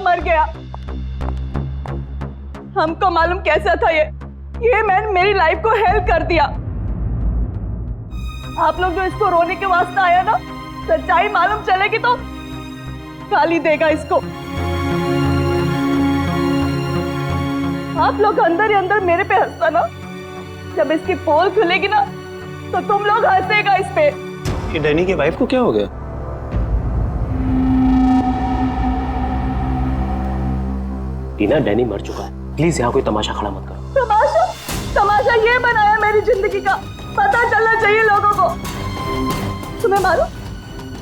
मर गया। हमको मालूम कैसा था ये मैन मेरी लाइफ को हेल्प कर दिया। आप लोग जो इसको रोने के वास्ते आया ना, सच्चाई मालूम चलेगी तो गाली देगा इसको। आप लोग अंदर ही अंदर मेरे पे हंसता ना, जब इसकी पोल खुलेगी ना तो तुम लोग हंसेगा इस पे। ये डैनी के वाइफ को क्या हो गया? टीना, डैनी मर चुका है, प्लीज यहाँ कोई तमाशा खड़ा मत करो। तमाशा ये बनाया मेरी जिंदगी का, पता चलना चाहिए लोगों को। तुम्हें मालूम,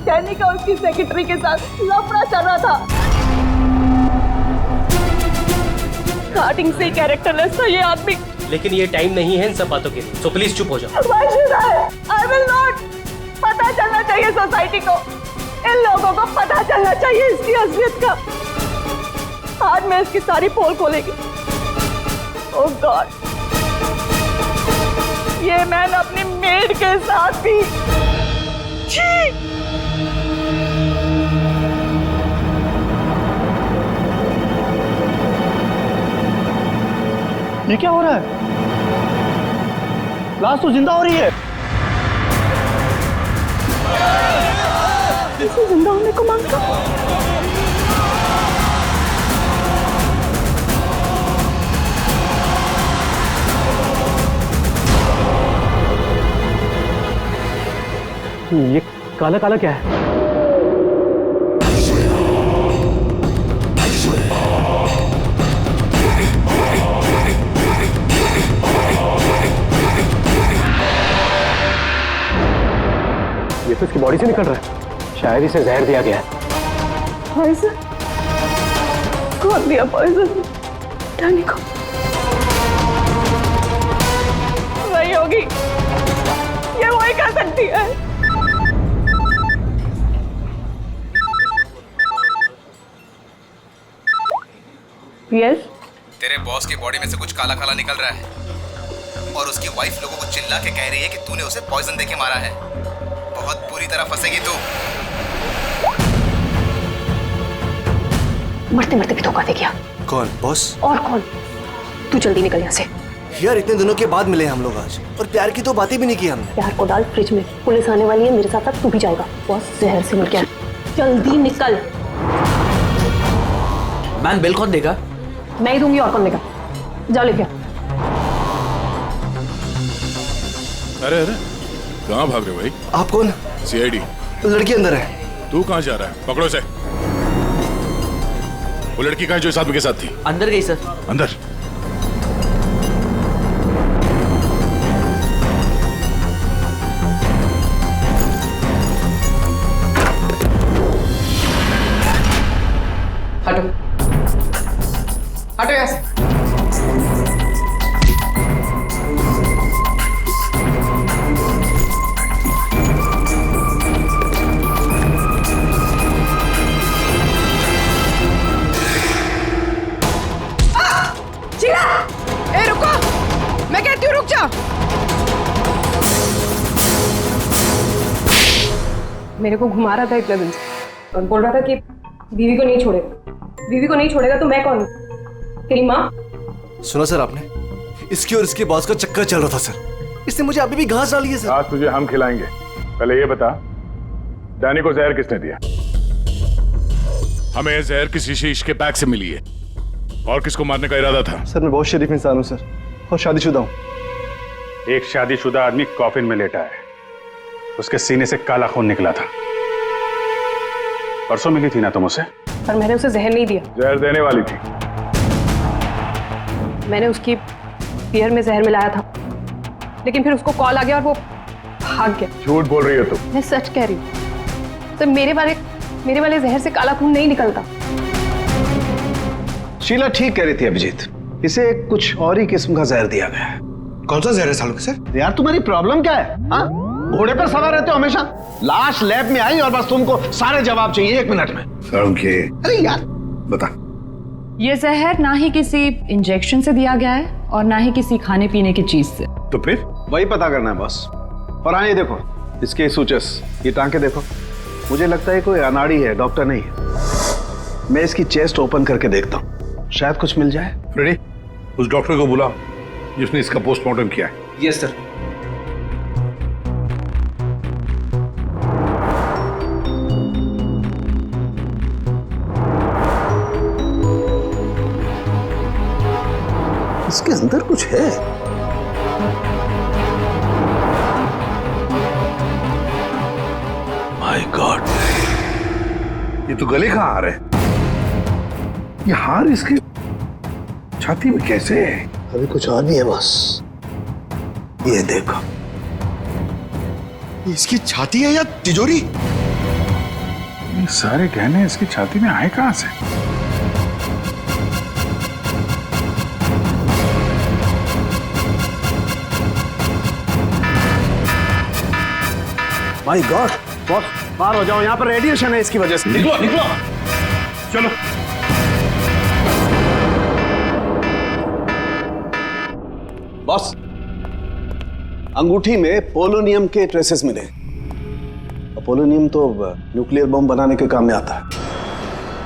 डैनी का उसकी सेक्रेटरी के साथ लफड़ा चल रहा था। स्टार्टिंग से कैरेक्टरलेस था ये आदमी। लेकिन ये टाइम नहीं है इन सब बातों के लिए, सो प्लीज चुप हो जाओ। Why should I will not। पता चलना चाहिए सोसाइटी को, इन लोगों को पता चलना चाहिए इसकी असलियत का। आज मैं इसकी सारी पोल खोलेगी। ओह गॉड, ये मैन अपनी मेड के साथ भी। ये क्या हो रहा है? लाश तो जिंदा हो रही है। इसे जिंदा होने को मांगता। ये काला काला क्या है? ये तो इसकी बॉडी से निकल रहा है, शायद इसे जहर दिया गया है। पॉइजन? कौन दिया पॉइजन डैनी को? वही होगी, ये वही कर सकती है। यस? तेरे बॉस की बॉडी में से कुछ काला काला निकल रहा है और उसकी वाइफ लोगों को चिल्ला के कह रही है कि तूने उसे पॉइजन देके मारा है। बहुत बुरी तरह फंसेगी तू। मरते मरते भी धोखा दे गया। कौन? बॉस? और कौन? तू जल्दी निकल यहाँ से। यार इतने दिनों के बाद मिले हम लोग आज, और प्यार की तो बातें भी नहीं की हमने। प्यार को डाल फ्रिज में, पुलिस आने वाली है, मेरे साथ साथ तू भी जाएगा। बॉस जहर से मिल गया, जल्दी निकल। मैम बिल कौन देगा? मैं ही दूंगी, और कौन देगा? जाओ लेके। अरे अरे कहाँ भाग रहे हो भाई? आप कौन? सीआईडी। लड़की अंदर है। तू कहाँ जा रहा है? पकड़ो इसे। वो लड़की कहाँ जो इस आदमी के साथ थी? अंदर गई सर। अंदर? हटो हटो यहाँ से। ए रुको, मैं कहती हूँ रुक जाओ। मेरे को घुमा रहा था इतने दिन से और बोल रहा था कि बीवी को नहीं छोड़ेगा, बीवी को नहीं छोड़ेगा तो मैं कौन हूँ? तेरी माँ? सुना सर आपने, इसकी और इसके बॉस का चक्कर चल रहा था सर। इसने मुझे अभी भी घास डाली है सर। आज तुझे हम खिलाएंगे। पहले ये बता, डैनी को जहर किसने दिया? हमें जहर किसी शीश के बैग से मिली है, और किसको मारने का इरादा था? सर मैं बहुत शरीफ इंसान हूँ सर, और शादीशुदा हूँ। एक शादीशुदा आदमी कॉफिन में लेटा है, उसके सीने से काला खून निकला था। परसों मिली थी ना तुम उसे? पर मैंने उसे जहर नहीं दिया। जहर देने वाली थी। मैंने उसकी बियर में जहर मिलाया था, लेकिन फिर उसको कॉल आ गया और वो भाग गया। झूठ बोल रही हो तुम। मैं सच कह रही हूँ। तो मेरे वाले जहर से काला खून नहीं निकलता। शीला ठीक कह रही थी अभिजीत, इसे कुछ और ही किस्म का जहर दिया गया है। कौन सा जहर है सालू सर? यार तुम्हारी प्रॉब्लम क्या है? हाँ, घोड़े पर सवार रहते हो हमेशा। लाश लैब में आई और बस तुमको सारे जवाब चाहिए 1 मिनट में। अरे यार बता। ये जहर ना ही किसी इंजेक्शन से दिया गया है और ना ही किसी खाने पीने की चीज से। तो फिर वही पता करना है बस। और हाँ, ये देखो इसके सूचस, ये टांके देखो। मुझे लगता है कोई अनाड़ी है, डॉक्टर नहीं है। मैं इसकी चेस्ट ओपन करके देखता हूँ, शायद कुछ मिल जाए। फ्रेडी, उस डॉक्टर को बुलाओ जिसने इसका पोस्टमार्टम किया है। Yes sir. इसके अंदर कुछ है। माय गॉड, ये तो गले का हार है। ये हार इसकी छाती में कैसे है? अभी कुछ और भी है बॉस, ये देखो। इसकी छाती है या तिजोरी? ये सारे गहने इसकी छाती में आए कहां से? माय गॉड बॉस, बाहर हो जाओ, यहाँ पर रेडिएशन है इसकी वजह से। निकलो निकलो, चलो। बॉस, अंगूठी में पोलोनियम के ट्रेसेस मिले। पोलोनियम तो न्यूक्लियर बम बनाने के काम में आता है।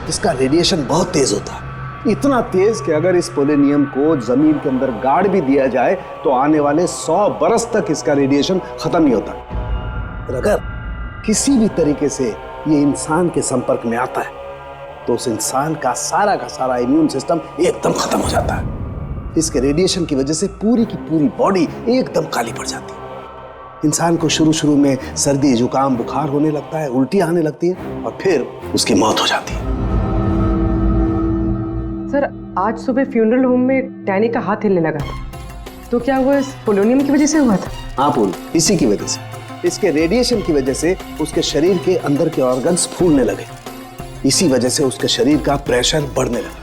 इसका रेडिएशन बहुत तेज होता है, इतना तेज कि अगर इस पोलोनियम को जमीन के अंदर गाड़ भी दिया जाए तो आने वाले 100 बरस तक इसका रेडिएशन खत्म नहीं होता। और अगर किसी भी तरीके से ये इंसान के संपर्क में आता है तो उस इंसान का सारा इम्यून सिस्टम एकदम खत्म हो जाता है। इसके रेडिएशन की वजह से पूरी की पूरी बॉडी एकदम काली पड़ जाती है। इंसान को शुरू में सर्दी, जुकाम, बुखार होने लगता है, उल्टी आने लगती है और फिर उसकी मौत हो जाती है। सर, आज सुबह फ्यूनरल होम में डैनी का हाथ हिलने लगा था, तो क्या वो इस पोलोनियम की वजह से हुआ था? हाँ पूल, इसी की वजह से, इसके रेडिएशन की वजह से उसके शरीर के अंदर के ऑर्गन्स फूलने लगे। इसी वजह से उसके शरीर का प्रेशर बढ़ने लगा।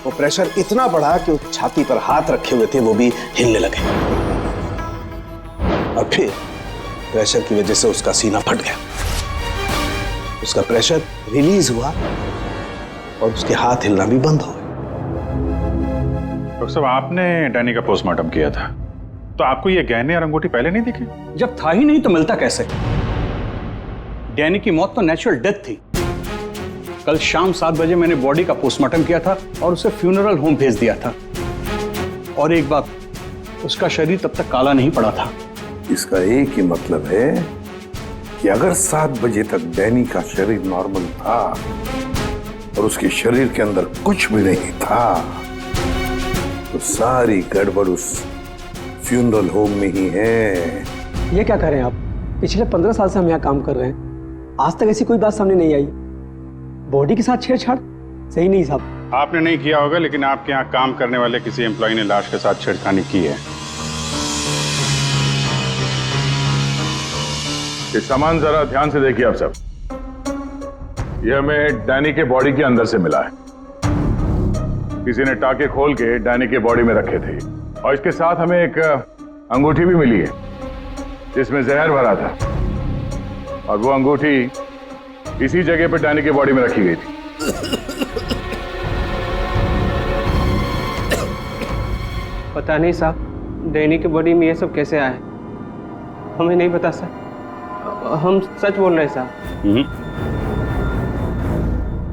वो प्रेशर इतना बढ़ा कि उस छाती पर हाथ रखे हुए थे वो भी हिलने लगे और फिर प्रेशर की वजह से उसका सीना फट गया। उसका प्रेशर रिलीज हुआ और उसके हाथ हिलना भी बंद हो गए। डॉक्टर साहब, आपने डैनी का पोस्टमार्टम किया था, तो आपको ये गहने और अंगूठी पहले नहीं दिखे? जब था ही नहीं तो मिलता कैसे? डैनी की मौत तो नेचुरल डेथ थी। कल शाम 7 बजे मैंने बॉडी का पोस्टमार्टम किया था और उसे फ्यूनरल होम भेज दिया था। और एक बात, उसका शरीर तब तक काला नहीं पड़ा था। इसका एक ही मतलब है कि अगर 7 बजे तक डैनी का शरीर नॉर्मल था और उसके शरीर के अंदर कुछ भी नहीं था, तो सारी गड़बड़ उस फ्यूनरल होम में ही है। ये क्या कह रहे हैं आप? पिछले 15 साल से हम यहाँ काम कर रहे हैं, आज तक ऐसी कोई बात सामने नहीं आई। बॉडी के साथ छेड़छाड़ सही नहीं साहब। आपने नहीं किया होगा, लेकिन आपके यहाँ काम करने वाले किसी एम्प्लॉय ने लाश के साथ छेड़खानी की है। ये सामान जरा ध्यान से देखिए आप सब। ये हमें डैनी के बॉडी के अंदर से मिला है। किसी ने टाके खोल के डैनी के बॉडी में रखे थे और इसके साथ हमें एक अंगूठी भी मिली है जिसमें जहर भरा था, और वो अंगूठी इसी जगह पर डैनी के बॉडी में रखी गई थी। पता नहीं साहब, डैनी की बॉडी में ये सब कैसे आया, हमें नहीं पता सर। हम सच बोल रहे हैं साहब।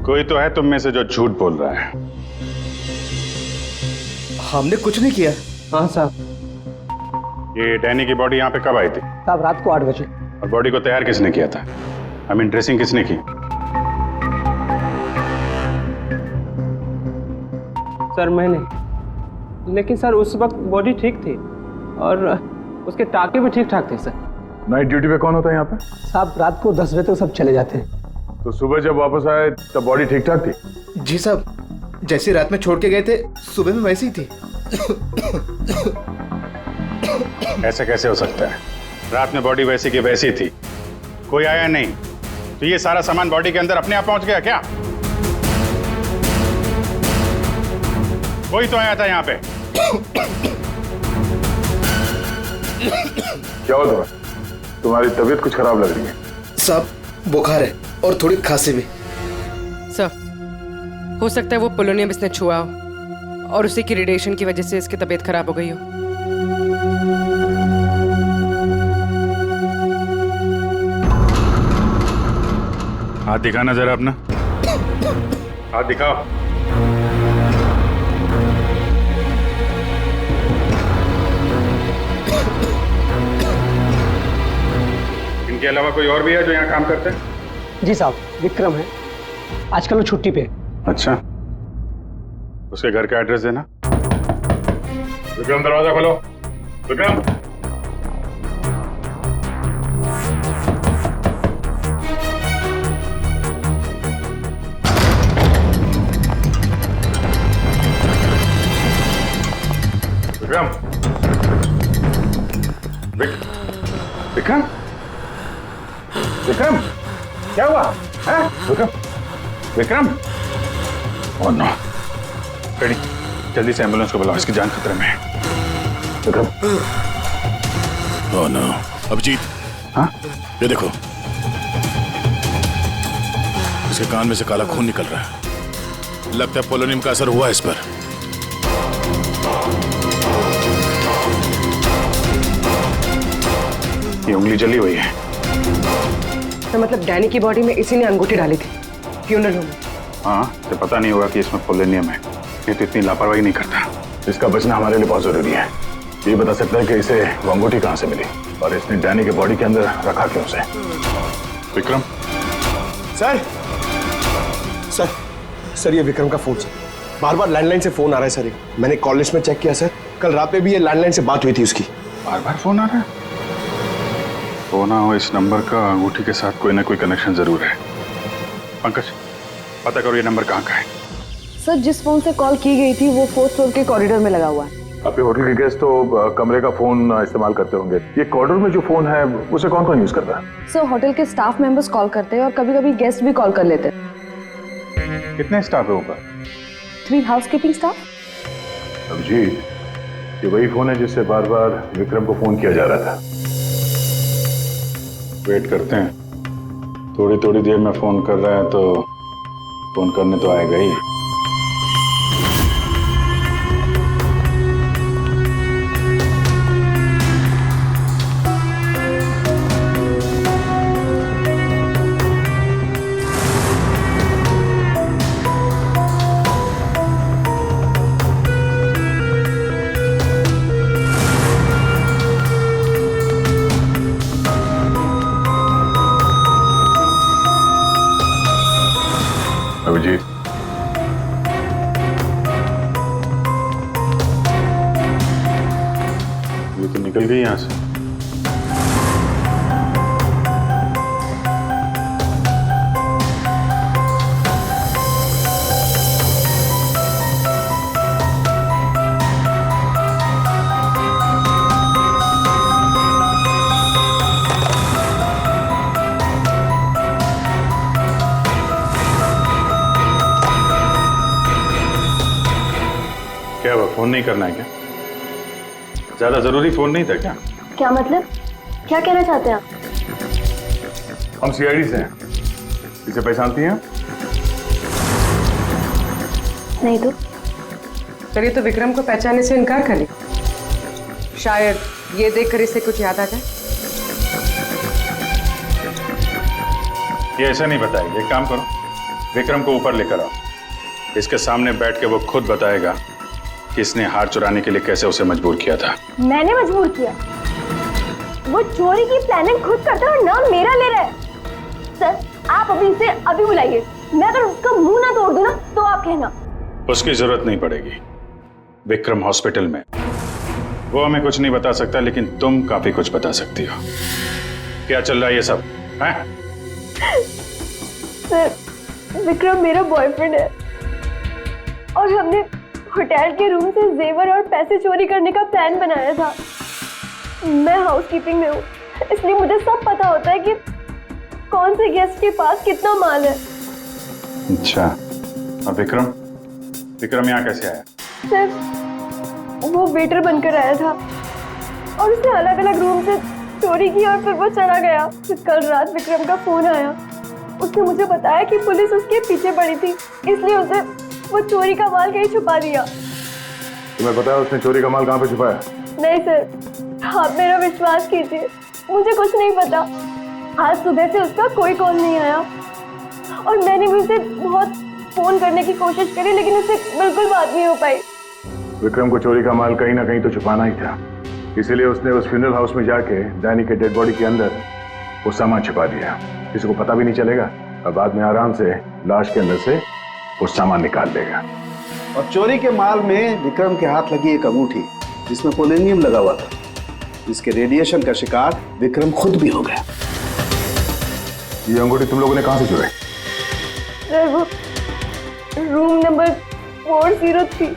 कोई तो है तुम में से जो झूठ बोल रहा है। हमने कुछ नहीं किया। हाँ साहब। ये डैनी की बॉडी यहाँ पे कब आई थी? साहब, रात को 8 बजे। और बॉडी को तैयार किसने किया था? आई मीन ड्रेसिंग किसने की? सर मैंने, लेकिन सर उस वक्त बॉडी ठीक थी और उसके टाके भी ठीक ठाक थे सर। नाइट ड्यूटी पे कौन होता है यहाँ पे? साहब, रात को 10 बजे तक सब चले जाते हैं। तो सुबह जब वापस आए तब बॉडी ठीक ठाक थी? जी साहब, जैसे रात में छोड़ के गए थे सुबह में वैसी ही थी। ऐसे कैसे हो सकता है? रात में बॉडी वैसी की वैसी थी, कोई आया नहीं, तो ये सारा सामान बॉडी के अंदर अपने आप पहुंच गया क्या? कोई तो आया था यहाँ पे। क्या हुआ तुम्हें? तुम्हारी तबीयत कुछ खराब लग रही है। साहब, बुखार है और थोड़ी खांसी भी। सर, हो सकता है वो पोलोनियम इसने छुआ हो और उसी की रेडिएशन की वजह से इसकी तबीयत खराब हो गई हो। हाथ दिखाना जरा अपना। हाथ दिखाओ। इनके अलावा कोई और भी है जो यहाँ काम करते हैं? जी साहब, विक्रम है, आजकल वो छुट्टी पे। अच्छा, उसके घर का एड्रेस देना। विक्रम, दरवाजा खोलो। विक्रम, विक्रम, विक्रम, विक्रम, क्या हुआ है? Vikram, Vikram, oh no. Ready, जल्दी से एम्बुलेंस को बुलाओ, इसकी जान खतरे में है। Vikram, oh no. अभिजीत, हाँ, ये देखो, इसके कान में से काला खून निकल रहा है। लगता है पोलोनियम का असर हुआ इस पर। ये उंगली जली हुई है। तो मतलब डैनी की बॉडी में इसी ने अंगूठी डाली थी फ्यूनरल होम में। हाँ, तो पता नहीं होगा कि इसमें पोलोनियम है। ये तो इतनी लापरवाही नहीं करता। इसका बचना हमारे लिए बहुत जरूरी है। ये बता सकता है कि इसे वो अंगूठी कहाँ से मिली और इसने डैनी के बॉडी के अंदर रखा क्यों उसे। विक्रम, सर सर सर, ये विक्रम का फोन सर। बार बार लैंडलाइन से फोन आ रहा है सर। ये मैंने कॉल लिस्ट में चेक किया सर, कल रात में भी ये लैंडलाइन से बात हुई थी उसकी। बार बार फोन आ रहा है। हो ना हो, इस नंबर का अंगूठी के साथ कोई ना कोई कनेक्शन जरूर है। पंकज, पता करो ये नंबर कहाँ का है। सर, जिस फोन से कॉल की गई थी वो 4th फ्लोर के कॉरिडोर में लगा हुआ है। आपके होटल के गेस्ट तो कमरे का फोन इस्तेमाल करते होंगे। ये कॉरिडोर में जो फोन है उसे कौन कौन यूज करता है? सर, होटल के स्टाफ मेंबर्स कॉल करते हैं और कभी कभी गेस्ट भी कॉल कर लेते हैं। कितने स्टाफ है ऊपर? 3 हाउसकीपिंग स्टाफ। अभिजीत, ये वही फोन है जिससे बार बार विक्रम को फोन किया जा रहा था। वेट करते हैं, थोड़ी थोड़ी देर में फोन कर रहा है तो फोन करने तो आएगा ही। अभिजीत, ये तो निकल गई यहां से। क्या हुआ, फोन नहीं करना है क्या? ज्यादा जरूरी फोन नहीं था क्या? क्या मतलब? क्या कहना चाहते हैं आप? हम सीआईडी से हैं। इसे पहचानती हैं? नहीं तो। सर, ये तो विक्रम को पहचानने से इनकार कर लिया। शायद ये देखकर इसे कुछ याद आ जाए। ये ऐसा नहीं बताएगी। एक काम करो, विक्रम को ऊपर लेकर आओ। इसके सामने बैठ के वो खुद बताएगा कि इसने हार चुराने के लिए कैसे उसे मजबूर किया था। मैंने मजबूर किया? वो चोरी की प्लानिंग खुद करता है और नाम मेरा ले रहा है। सर, आप अभी इसे अभी बुलाइए। मैं अगर उसका मुंह ना तोड़ दूं ना तो आप कहना। उसकी जरूरत नहीं पड़ेगी। विक्रम हॉस्पिटल में, वो हमें कुछ नहीं बता सकता, लेकिन तुम काफी कुछ बता सकती हो। क्या चल रहा है ये सब है? सर, विक्रम मेरा बॉयफ्रेंड है और हमने होटल के रूम से जेवर और पैसे चोरी करने का प्लान बनाया था। मैं हाउसकीपिंग में हूँ, इसलिए मुझे सब पता होता है कि कौन से गेस्ट के पास कितना माल है। अच्छा, अब विक्रम यहाँ कैसे आया? सर, वो वेटर बनकर आया था और उसने अलग अलग रूम से चोरी की और फिर वो चला गया। फिर कल रात विक्रम का फोन आया। उसने मुझे बताया कि पुलिस उसके पीछे पड़ी थी, इसलिए उसे वो चोरी का माल कहीं छुपा दिया। तुम्हें पता है उसने चोरी का माल कहाँ पे छुपाया? नहीं सर, आप मेरा विश्वास कीजिए, मुझे कुछ नहीं पता। आज सुबह से उसका कोई कॉल नहीं आया और मैंने भी उसे बहुत फोन करने की कोशिश करी लेकिन उससे बिल्कुल बात नहीं हो पाई। विक्रम को चोरी का माल कहीं ना कहीं तो छुपाना ही था, इसीलिए उसने उस फ्यूनरल हाउस में जाके डैनी के डेड बॉडी के अंदर वो सामान छुपा दिया। किसी को पता भी नहीं चलेगा और बाद में आराम से लाश के अंदर से वो सामान निकाल लेगा। और चोरी के माल में विक्रम के हाथ लगी एक अंगूठी जिसमें पोलोनियम लगा हुआ था, जिसके रेडिएशन का शिकार विक्रम खुद भी हो गया। ये अंगूठी तुम लोगों ने कहां से चुराई? सर वो रूम नंबर 403।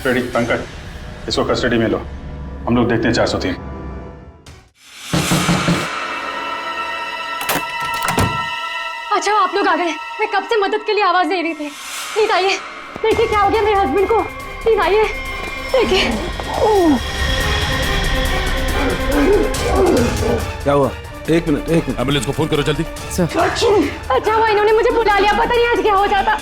रेडी पंकज, इसको कस्टडी में लो, हम लोग देखते हैं 403। अच्छा आप लोग आ गए, मैं कब से मदद के लिए आवाज दे रही थी। प्लीज आइए, देखिए क्या हो गया मेरे हस्बैंड को। प्लीज आइए देखिए। क्या हुआ? एक मिनट एम्बुलेंस को फोन करो जल्दी। अच्छा हुआ इन्होंने मुझे बुला लिया, पता नहीं आज क्या हो जाता।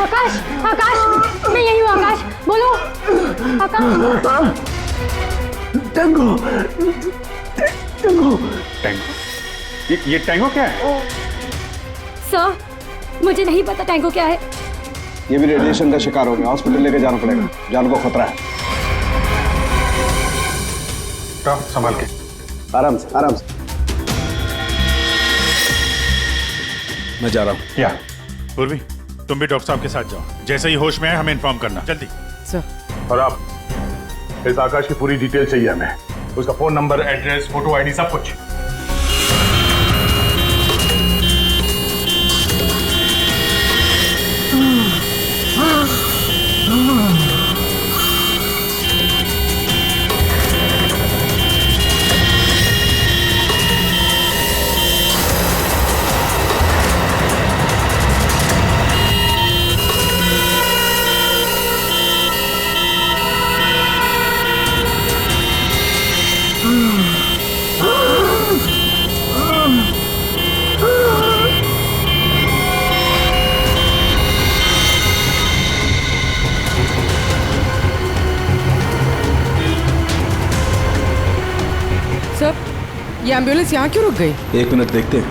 आकाश, आकाश, मैं यही हूँ आकाश, बोलो आकाश। टैंगो, टैंगो, ये टैंगो क्या है? सर मुझे नहीं पता टैंगो क्या है। ये भी रेडिएशन का शिकार हो गया, हॉस्पिटल लेके जाना पड़ेगा, जान को खतरा है। संभाल के, आराम से, आराम से। मैं जा रहा हूँ। क्या पूर्वी, तुम भी डॉक्टर साहब के साथ जाओ, जैसे ही होश में आए हमें इन्फॉर्म करना, जल्दी। सर। और आप इस आकाश की पूरी डिटेल चाहिए हमें, उसका phone number, address, photo ID, सब कुछ। ये एम्बुलेंस यहाँ क्यों रुक गई? एक मिनट देखते हैं।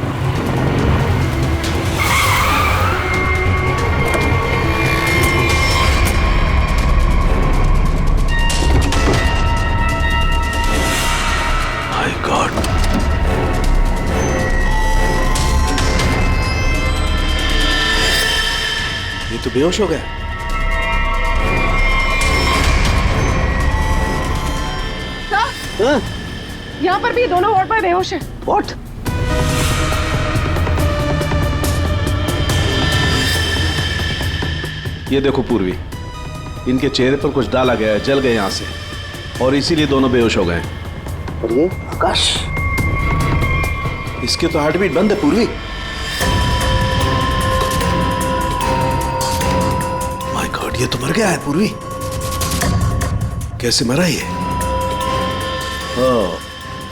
माय गॉड, ये तो बेहोश हो गया। यहाँ पर भी दोनों वार्ड पर बेहोश है। What? ये देखो पूर्वी, इनके चेहरे पर कुछ डाला गया है, जल गए यहां से, और इसीलिए दोनों बेहोश हो गए। और ये आकाश, इसके तो हार्ट बीट बंद है पूर्वी। माय गॉड, ये तो मर गया है पूर्वी। कैसे मरा ये? ओह,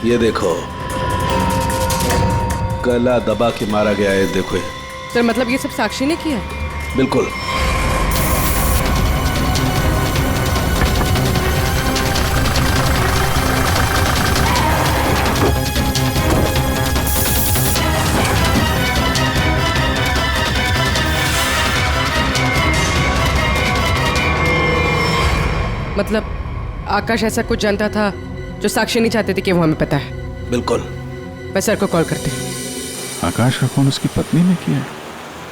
ये देखो, गला दबा के मारा गया है, देखो। सर मतलब ये सब साक्षी ने किया? बिल्कुल। मतलब आकाश ऐसा कुछ जानता था जो साक्षी नहीं चाहते थे कि वो हमें पता है। बिल्कुल। मैं सर को कॉल करती हूँ। आकाश का फोन उसकी पत्नी ने किया है।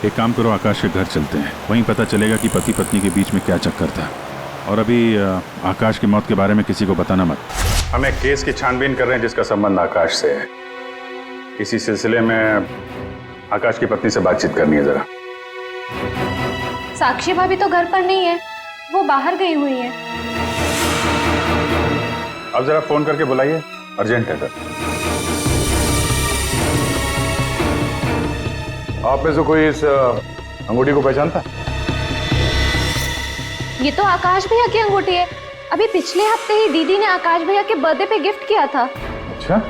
एक काम करो, आकाश के घर चलते हैं, वहीं पता चलेगा कि पति पत्नी के बीच में क्या चक्कर था। और अभी आकाश की मौत के बारे में किसी को बताना मत। हम एक केस की छानबीन कर रहे हैं जिसका संबंध आकाश से है। इसी सिलसिले में आकाश की पत्नी से बातचीत करनी है जरा। साक्षी भाभी तो घर पर नहीं है, वो बाहर गई हुई है। अब जरा फोन करके बुलाइए, अर्जेंट है सर। आप में से कोई इस अंगूठी को पहचानता? ये तो आकाश भैया की अंगूठी है। अभी पिछले हफ्ते ही दीदी ने आकाश भैया के बर्थडे पे गिफ्ट किया था। अच्छा,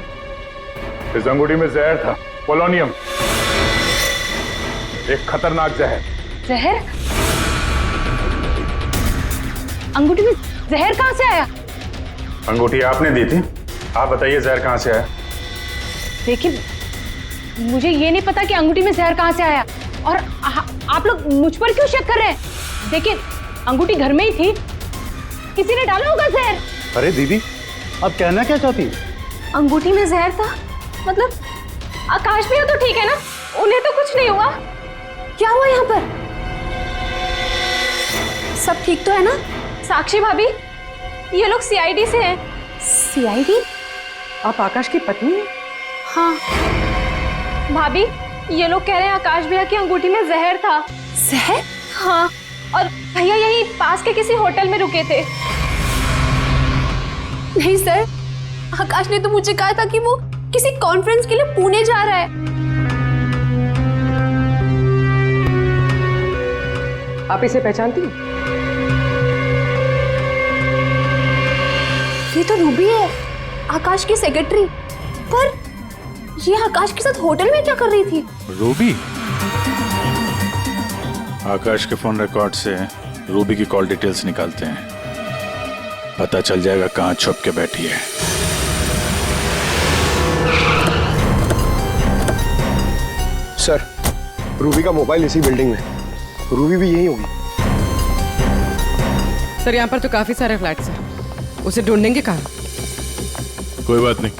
इस अंगूठी में जहर था, पोलोनियम, एक खतरनाक जहर। जहर? अंगूठी में जहर कहाँ से आया? अंगूठी आपने दी थी, आप बताइए जहर कहाँ से आया? देखिए, मुझे ये नहीं पता कि अंगूठी में जहर कहाँ से आया, और आप लोग मुझ पर क्यों शक कर रहे हैं? देखिए, अंगूठी घर में ही थी, किसी ने डाला होगा जहर। अरे दीदी, अब कहना क्या चाहती? अंगूठी में जहर था? मतलब आकाश भैया तो ठीक है ना, उन्हें तो कुछ नहीं हुआ? क्या हुआ यहाँ पर? सब ठीक तो है ना? साक्षी भाभी, ये लोग सीआईडी से हैं। सीआईडी? आप आकाश की पत्नी हैं? हाँ भाभी, ये लोग कह रहे हैं आकाश भैया की अंगूठी में जहर था। जहर? हाँ, और भैया यहीं पास के किसी होटल में रुके थे। नहीं सर, आकाश ने तो मुझे कहा था कि वो किसी कॉन्फ्रेंस के लिए पुणे जा रहा है। आप इसे पहचानती हैं? ये तो रूबी है, आकाश की सेक्रेटरी। पर ये आकाश के साथ होटल में क्या कर रही थी? रूबी? आकाश के फोन रिकॉर्ड से रूबी की कॉल डिटेल्स निकालते हैं, पता चल जाएगा कहां छुप के बैठी है। सर, रूबी का मोबाइल इसी बिल्डिंग में, रूबी भी यही होगी। सर, यहाँ पर तो काफी सारे फ्लैट्स हैं, उसे ढूंढेंगे कहाँ? कोई बात नहीं,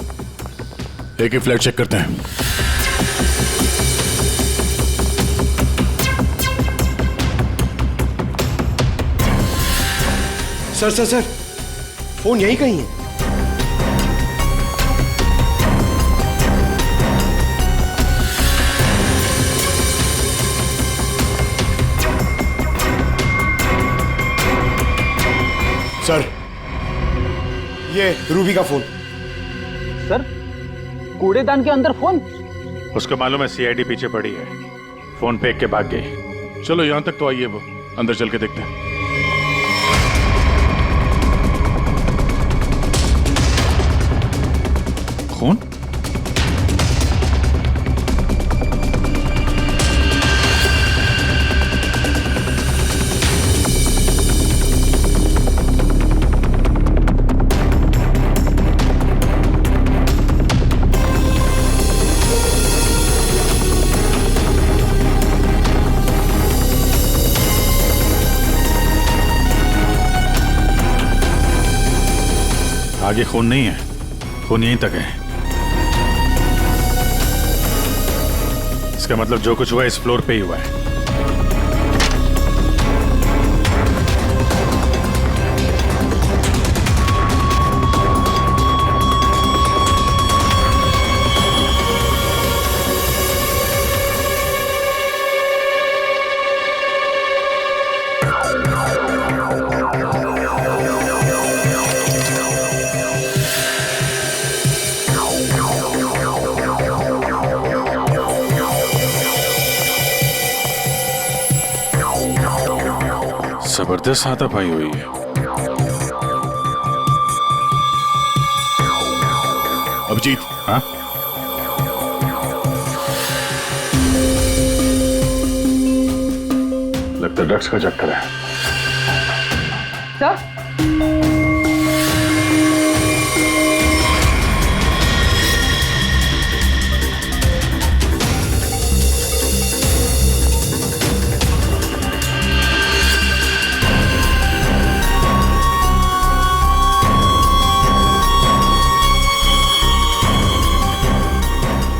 एक ही फ्लैट चेक करते हैं। सर सर सर, फोन यही कहीं है। सर, ये रूबी का फोन। सर, कूड़ेदान के अंदर फोन? उसको मालूम है सीआईडी पीछे पड़ी है, फोन फेंक के भाग गई। चलो यहां तक तो आइए, वो अंदर चल के देखते हैं। फोन? आगे खून नहीं है, खून यहीं तक है। इसका मतलब जो कुछ हुआ इस फ्लोर पे ही हुआ है। जबरदस्त हाथापाई हुई है। अभिजीत। हाँ? लगता है ड्रग्स का चक्कर है। Sir,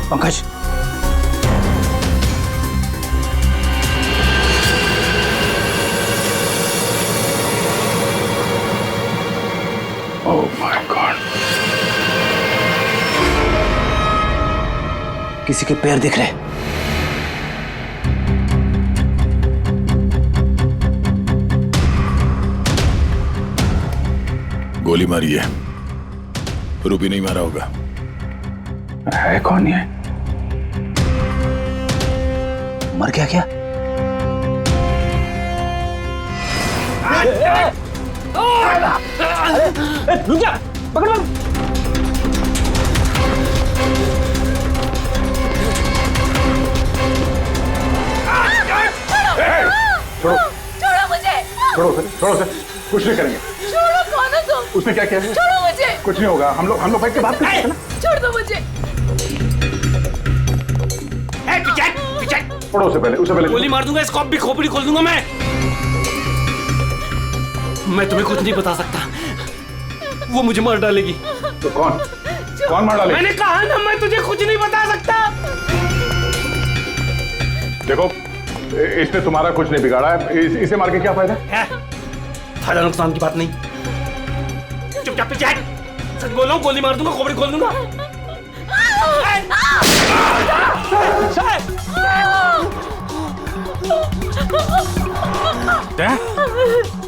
Pankaj, oh my God, किसी के पैर दिख रहे। गोली मारी है, रूबी नहीं मारा होगा। है कौन ये? मर गया क्या? रुक जा, पकड़ पकड़। छोड़ो, छोड़ो मुझे, छोड़ो सर, छोड़ो सर, कुछ नहीं करेंगे। छोड़ो, कौन हो तुम? उसने क्या किया है? छोड़ो मुझे, कुछ नहीं होगा, हम लोग बैठ के बात करते हैं ना। छोड़ दो मुझे। पकड़ो उसे पहले, उसे पहले। गोली मार दूंगा, इसको भी खोपड़ी खोल दूंगा मैं तुम्हें कुछ नहीं बता सकता, वो मुझे मार डालेगी। तो कौन मार डालेगी? मैंने कहा ना, मैं तुझे कुछ नहीं बता सकता। देखो, इसने तुम्हारा कुछ नहीं बिगाड़ा है, इसे मार के क्या फायदा है? फायदा नुकसान की बात नहीं, चुपचाप पीछे हट। सच बोल रहा हूँ, गोली मार दूंगा, खोपड़ी खोल दूंगा।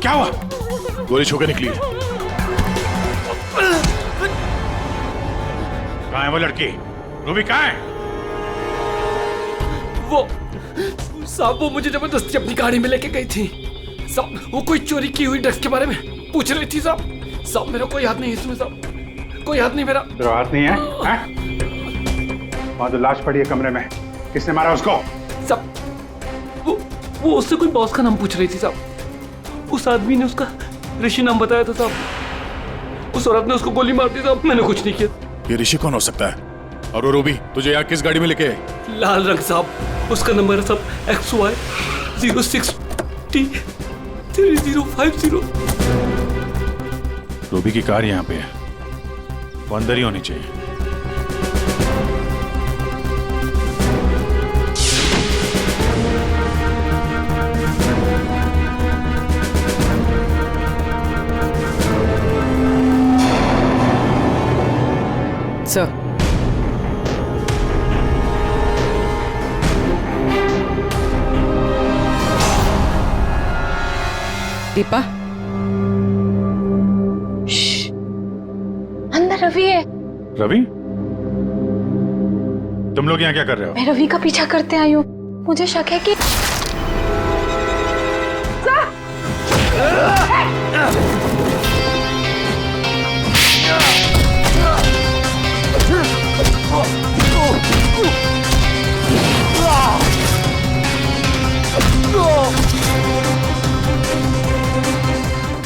क्या हुआ? गोली छू के निकली है। कहाँ है वो लड़की? रूबी कहाँ है? वो साहब, वो मुझे जबरदस्ती अपनी गाड़ी में लेके गई थी साहब। वो कोई चोरी की हुई ड्रग्स के बारे में पूछ रही थी साहब। मेरा कोई हाथ नहीं है इसमें साहब, कोई हाथ नहीं मेरा। तेरा हाथ नहीं है? वहां तो लाश पड़ी है कमरे में, किसने मारा उसको? साहब, वो उससे कोई बॉस का नाम पूछ रही थी साहब। उस आदमी ने उसका ऋषि नाम बताया था साहब। उस औरत ने उसको गोली मार दी साहब, मैंने कुछ नहीं किया। ये ऋषि कौन हो सकता है? और वो रूबी तुझे यहाँ किस गाड़ी में लेके? लाल रंग साहब, उसका नंबर है साहब XY 06T3050। रूबी की कार यहाँ पे है, वो अंदर ही होनी चाहिए। सर, दीपा, अंदर रवि है। रवि, तुम लोग यहाँ क्या कर रहे हो? मैं रवि का पीछा करते आई हूँ, मुझे शक है कि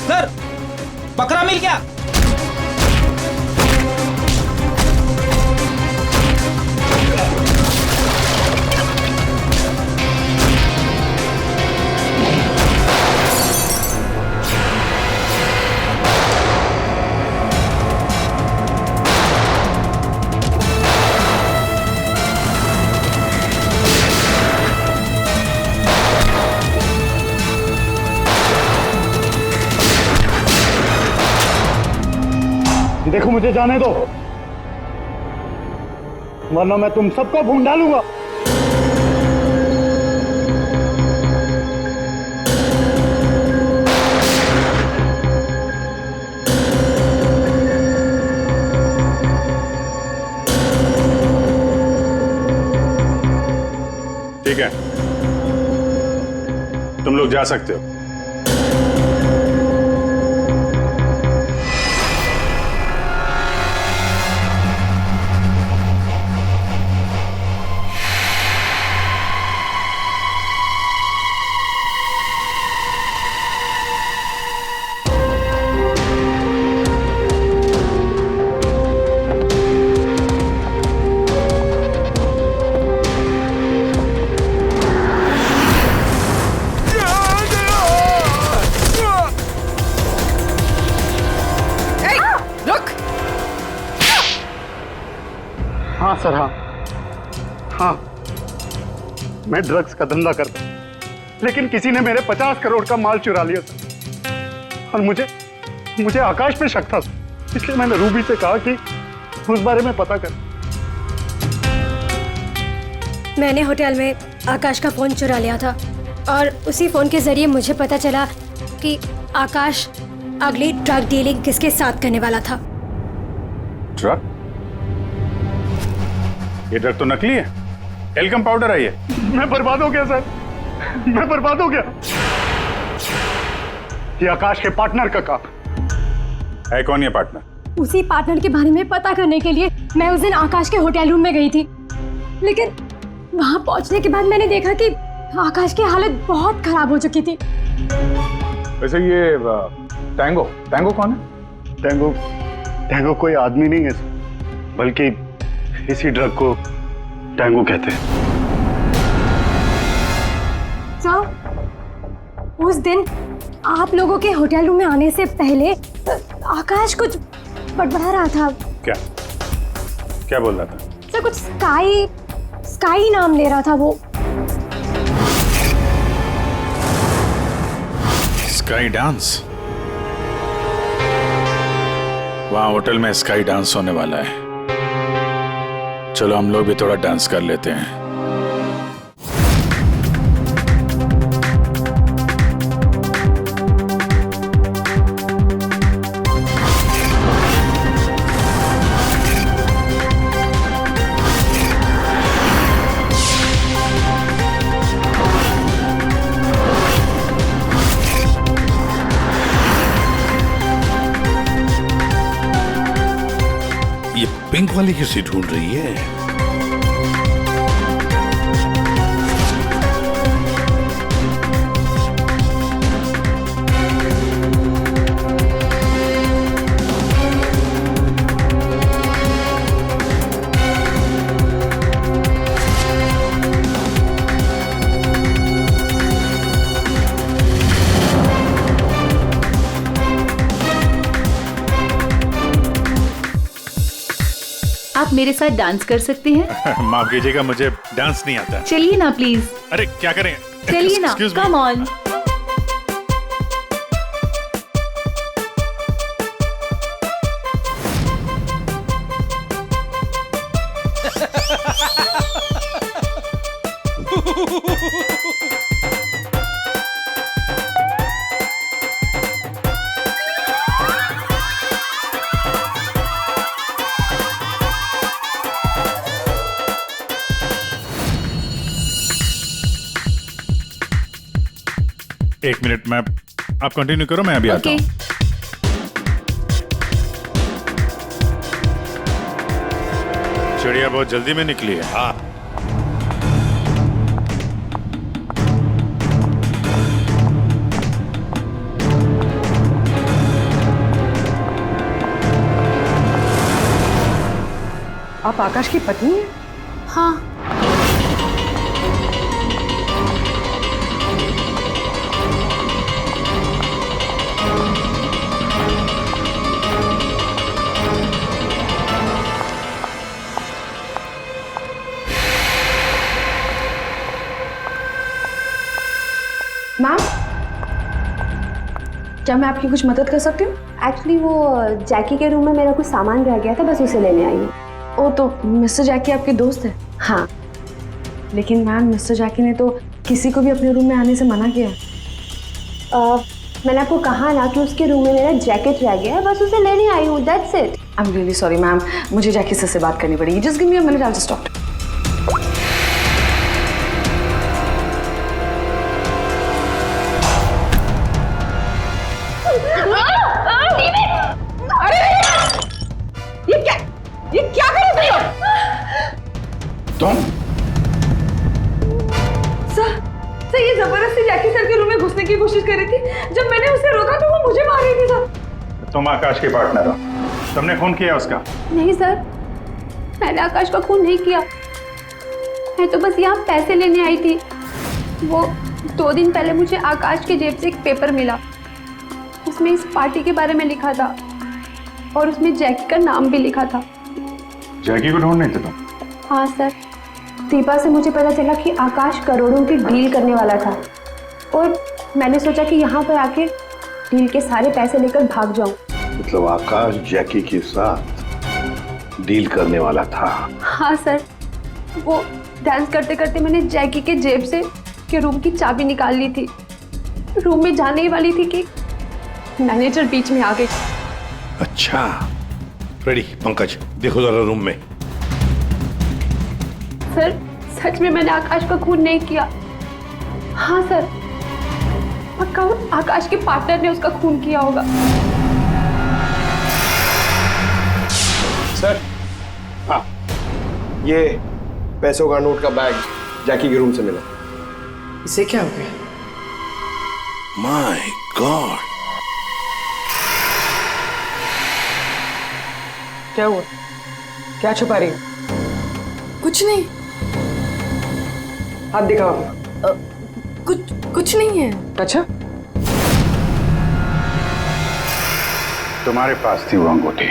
सर, बकरा मिल गया। देखो, मुझे जाने दो, वरना मैं तुम सबको भून डालूंगा। ठीक है, तुम लोग जा सकते हो। हाँ सर, हाँ, मैं ड्रग्स का धंधा करता हूँ, लेकिन किसी ने मेरे 50 करोड़ का माल चुरा लिया सर। और मुझे आकाश पे शक था, इसलिए मैंने रूबी से कहा कि उस बारे में पता कर। मैंने होटल में आकाश का फोन चुरा लिया था और उसी फोन के जरिए मुझे पता चला कि आकाश अगली ड्रग डीलिंग किसके साथ करने वाला था। ड्रग? ये ड्रग तो नकली है, एल्कम पाउडर है ये। मैं बर्बाद हो गया सर, मैं बर्बाद हो गया। ये आकाश के पार्टनर का काम है। कौन ये पार्टनर? उसी पार्टनर के बारे में पता करने के लिए मैं उस दिन आकाश के होटल रूम में गई थी, लेकिन वहां पहुंचने के बाद मैंने देखा कि आकाश की हालत बहुत खराब हो चुकी थी। वैसे ये टैंगो कौन है? टैंगो कोई आदमी नहीं है, बल्कि इसी ड्रग को टैंगो कहते हैं। सर, उस दिन आप लोगों के होटल रूम में आने से पहले आकाश कुछ बड़बड़ा रहा था। क्या क्या बोल रहा था? सर कुछ स्काई नाम ले रहा था वो। Sky dance? वहां होटल में स्काई डांस होने वाला है। चलो हम लोग भी थोड़ा डांस कर लेते हैं। ये पिंक वाली किसी ढूंढ रही है? आप मेरे साथ डांस कर सकते हैं? माफ कीजिएगा, मुझे डांस नहीं आता। चलिए ना प्लीज। अरे क्या करें? चलिए ना, Excuse me. Come on. एक मिनट, मैं आप कंटिन्यू करो, मैं अभी आता हूँ। चिड़िया बहुत जल्दी में निकली है। हाँ, आप आकाश की पत्नी हैं? हाँ। मैम, क्या मैं आपकी कुछ मदद कर सकती हूँ? एक्चुअली वो जैकी के रूम में मेरा कुछ सामान रह गया था, बस उसे लेने आई हूँ। ओ, तो मिस्टर जैकी आपके दोस्त है? हाँ। लेकिन मैम, मिस्टर जैकी ने तो किसी को भी अपने रूम में आने से मना किया। मैंने आपको कहा ना कि उसके रूम में मेरा जैकेट रह गया है, बस उसे लेने आई हूँ, that's it. I am really sorry ma'am, मुझे जैकी सर से बात करनी पड़ेगी। Just give me a minute, I will just talk. ये क्या कर रहे हो तुम? सर ये जबरदस्ती जैकी सर के रूम में घुसने की कोशिश कर रही थी। जब मैंने उसे रोका तो वो मुझे मार रही थी सर। तुम आकाश के पार्टनर हो, तुमने खून किया उसका? नहीं सर, मैंने आकाश का खून नहीं किया। मैं तो बस यहाँ पैसे लेने आई थी। वो 2 दिन पहले मुझे आकाश के जेब से एक पेपर मिला, उसमें इस पार्टी के बारे में लिखा था और उसमें जैकी का नाम भी लिखा था। जैकी को ढूंढ नहीं थे तुम? हाँ सर, दीपा से मुझे पता चला कि आकाश करोड़ों की डील करने वाला था और मैंने सोचा कि यहाँ पर आके डील के सारे पैसे लेकर भाग जाऊं। मतलब आकाश जैकी के साथ डील करने वाला था? हाँ सर, वो डांस करते करते मैंने जैकी के जेब से के रूम की चाबी निकाल ली थी। रूम में जाने ही वाली थी कि मैनेजर बीच में आ गई। अच्छा, रेडी पंकज, देखो जरा रूम में। सर सच में मैंने आकाश का खून नहीं किया। हाँ सर, पक्का आकाश के पार्टनर ने उसका खून किया होगा। सर, हाँ, ये पैसों का नोट का बैग जैकी के रूम से मिला। इसे क्या हो गया? माय गॉड, क्या हुआ? क्या छुपा रही हो? कुछ नहीं। हाथ दिखाओ अपना। कुछ नहीं है। अच्छा, तुम्हारे पास थी वो अंगूठी,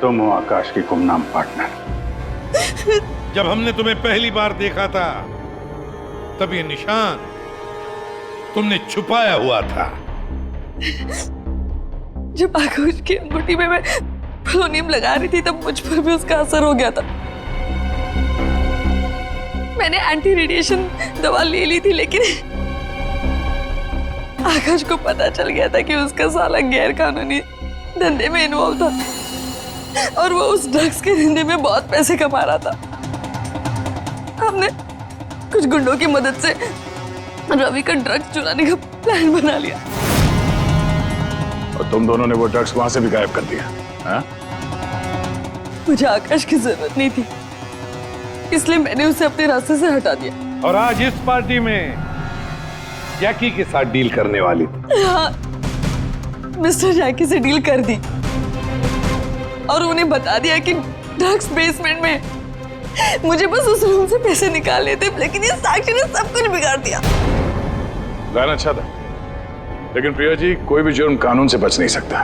तुम हो आकाश की गुमनाम पार्टनर। जब हमने तुम्हें पहली बार देखा था तब ये निशान तुमने छुपाया हुआ था। जब आकाश की अंगूठी में मैं पोलोनियम लगा रही थी तब मुझ पर भी उसका असर हो गया था। मैंने एंटी रेडिएशन दवा ले ली थी, लेकिन आकाश को पता चल गया था कि उसका साला गैर कानूनी धंधे में इन्वॉल्व था और वो उस ड्रग्स के धंधे में बहुत पैसे कमा रहा था। हमने कुछ गुंडों की मदद से रवि का ड्रग्स चुराने का प्लान बना लिया। और तुम दोनों ने वो ड्रग्स वहां से भी गायब कर दिया? हाँ? मुझे आकाश की जरूरत नहीं थी, इसलिए मैंने उसे अपने रास्ते से हटा दिया। और आज इस पार्टी में जैकी के साथ डील करने वाली थी। हाँ, मिस्टर जैकी से डील कर दी और उन्हें बता दिया कि ड्रग्स बेसमेंट में, मुझे बस उस रूम से पैसे निकालने थे, लेकिन ये साक्षी ने सब कुछ बिगाड़ दिया। प्लान अच्छा था, लेकिन प्रिया जी, कोई भी जुर्म कानून से बच नहीं सकता।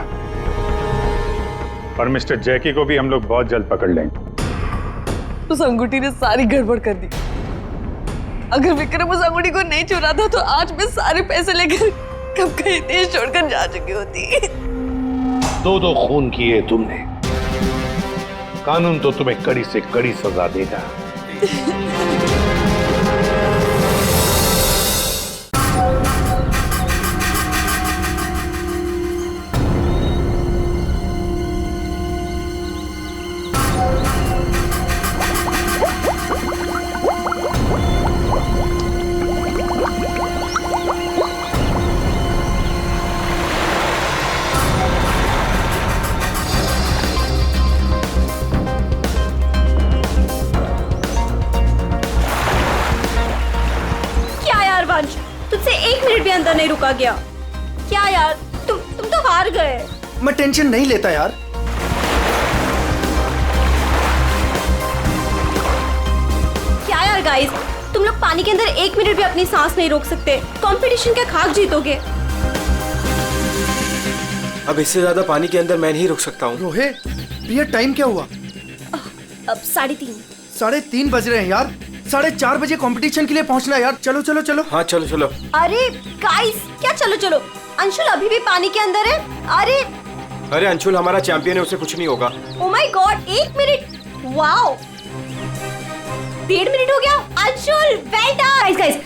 और मिस्टर जैकी को भी हम लोग बहुत जल्द पकड़ लेंगे। उस अंगूठी ने सारी गड़बड़ कर दी। अगर विक्रम उस अंगूठी को नहीं चुराता तो आज मैं सारे पैसे लेकर कब कहीं देश छोड़कर जा चुकी होती। दो खून किए तुमने, कानून तो तुम्हें कड़ी से कड़ी सजा देगा। तुझसे 1 मिनट भी अंदर नहीं रुका गया। क्या यार, तुम तो हार गए। मैं टेंशन नहीं लेता यार। क्या यार गाइस, तुम लोग पानी के अंदर 1 मिनट भी अपनी सांस नहीं रोक सकते। कंपटीशन का खाक जीतोगे। अब इससे ज्यादा पानी के अंदर मैं नहीं रुक सकता हूँ। रोहित, ये टाइम क्या हुआ? अब 3:30। 3:30 बज रहे हैं यार। 4:30 बजे कंपटीशन के लिए पहुंचना है यार। चलो चलो चलो। हाँ चलो चलो। अरे गाइस, क्या चलो चलो? अंशुल अभी भी पानी के अंदर है। अरे अंशुल हमारा चैंपियन है, उसे कुछ नहीं होगा। Oh my god, 1 minute. वाओ, 1.5 मिनट हो गया। Anshul well done. Guys,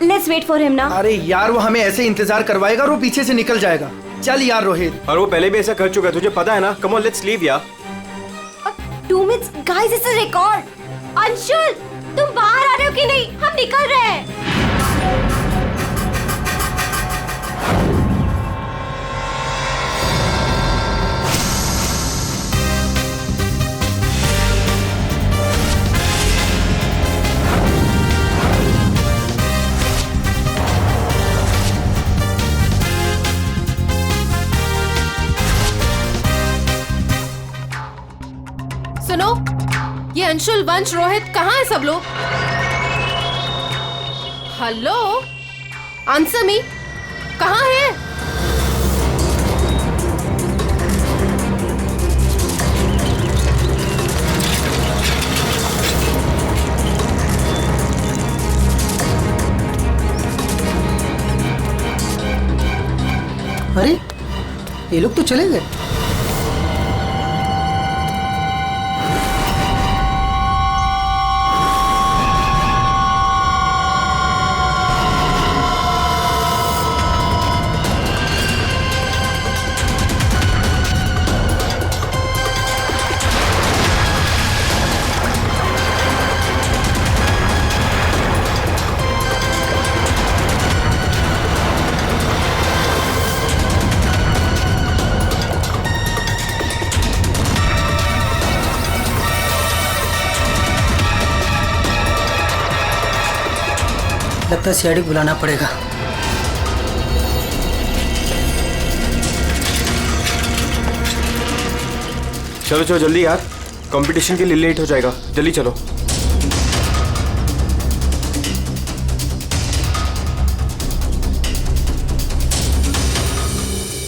let's wait for him ना। अरे यार, वो हमें ऐसे इंतजार करवाएगा और वो पीछे से निकल जाएगा। चल यार रोहित। और वो पहले भी ऐसा कर चुका है, तुझे पता है ना। कम ऑन, लेट्स लीव यार। 2 minutes guys, it's a record. Anshul, तुम बाहर आ रहे हो कि नहीं? हम निकल रहे हैं। सुनो, ये अंशुल, वंश, रोहित कहाँ है सब लोग? हेलो, आंसर मी, कहाँ है? अरे ये लोग तो चले गए। लगता है सीआईडी बुलाना पड़ेगा। चलो चलो जल्दी यार, कंपटीशन के लिए लेट हो जाएगा। जल्दी चलो।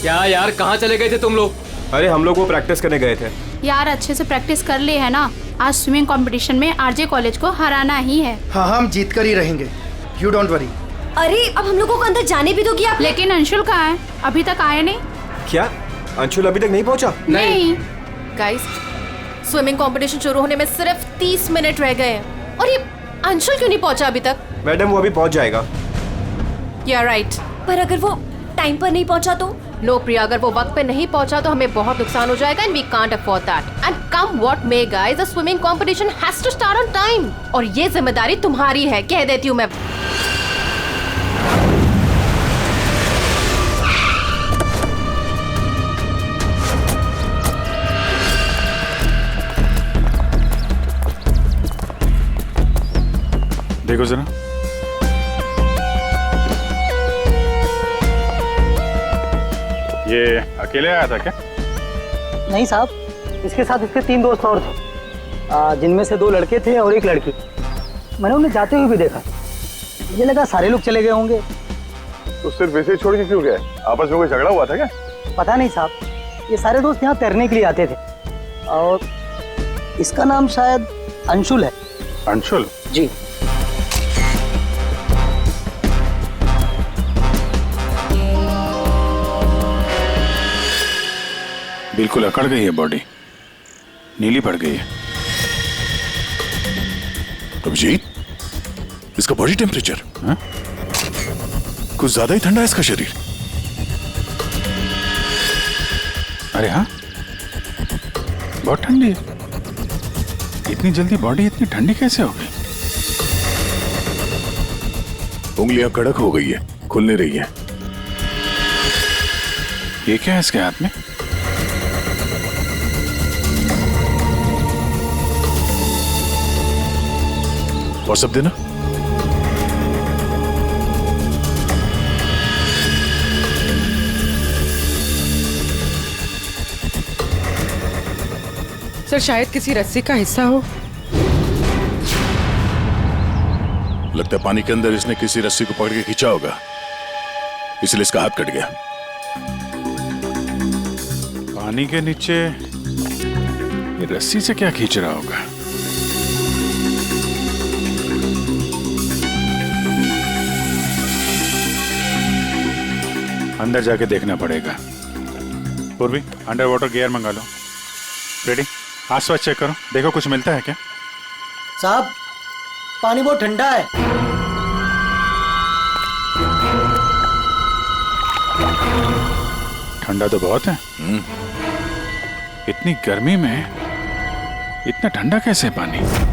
क्या यार, कहाँ चले गए थे तुम लोग? अरे हम लोग वो प्रैक्टिस करने गए थे यार अच्छे से प्रैक्टिस कर ली है ना, आज स्विमिंग कंपटीशन में आरजे कॉलेज को हराना ही है। हाँ हम जीत कर ही रहेंगे, यू डोंट वरी। अरे अब हम लोगों को अंदर जाने भी दोगी आप? लेकिन अंशुल कहाँ है? अभी तक आया नहीं। क्या अंशुल अभी तक नहीं पहुंचा? नहीं। गाइस, स्विमिंग कंपटीशन शुरू होने में सिर्फ 30 मिनट रह गए हैं और ये अंशुल क्यों नहीं पहुंचा अभी तक? मैडम वो अभी पहुंच जाएगा। या राइट। पर अगर वो टाइम पर नहीं पहुंचा तो? नो प्रिया, अगर वो वक्त पे नहीं पहुंचा तो हमें बहुत नुकसान हो जाएगा and we can't afford that. And come what may guys, the swimming competition has to start on time और ये जिम्मेदारी तुम्हारी है, कह देती हूँ मैं। देखो जरा, ये अकेले आया था क्या? नहीं साहब, इसके साथ इसके 3 दोस्त और थे, जिनमें से 2 लड़के थे और 1 लड़की। मैंने उन्हें जाते हुए भी देखा, मुझे लगा सारे लोग चले गए होंगे। तो सिर्फ वैसे ही छोड़ के क्यों गए? आपस में कोई झगड़ा हुआ था क्या? पता नहीं साहब, ये सारे दोस्त यहाँ तैरने के लिए आते थे और इसका नाम शायद अंशुल है। अंशुल? जी। बिल्कुल अकड़ गई है बॉडी, नीली पड़ गई है। अभिजीत, इसका बॉडी टेम्परेचर कुछ ज्यादा ही ठंडा है इसका शरीर। अरे हाँ, बहुत ठंडी है। इतनी जल्दी बॉडी इतनी ठंडी कैसे हो गई? उंगलियां कड़क हो गई है, खुल नहीं रही है। ये क्या है इसके हाथ में? व्हाट्सएप देना। सर शायद किसी रस्सी का हिस्सा हो। लगता है पानी के अंदर इसने किसी रस्सी को पकड़ के खींचा होगा, इसलिए इसका हाथ कट गया। पानी के नीचे ये रस्सी से क्या खींच रहा होगा? अंदर जाके देखना पड़ेगा। पूर्वी, अंडर वाटर गियर मंगा लो। रेडी? आसपास चेक करो, देखो कुछ मिलता है क्या? साहब पानी बहुत ठंडा है। ठंडा तो बहुत है। इतनी गर्मी में इतना ठंडा कैसे है पानी?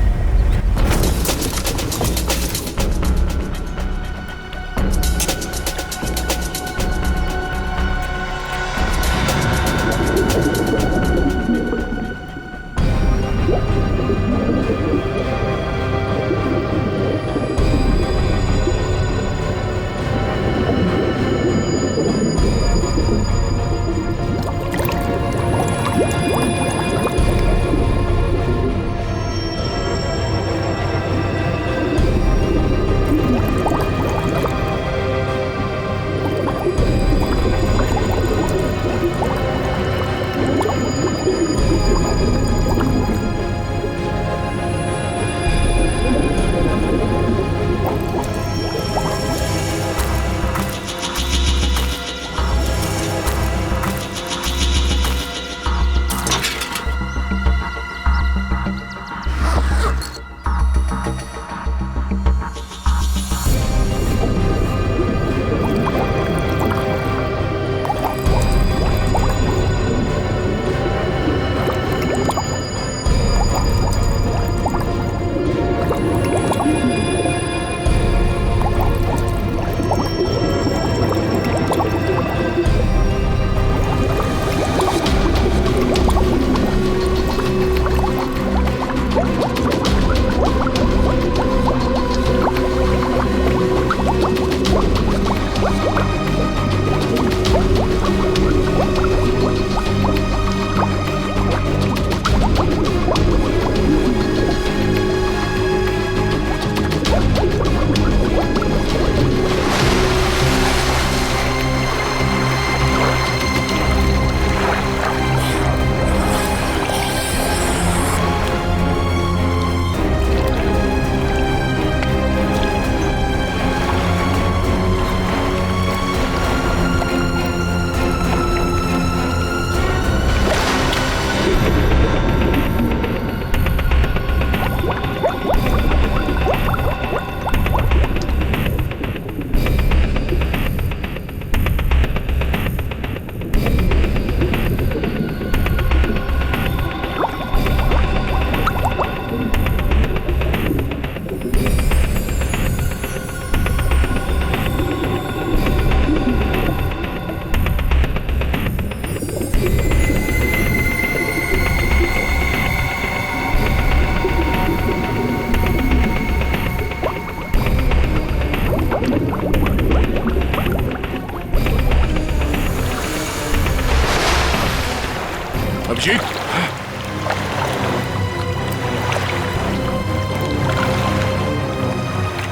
अभिजीत,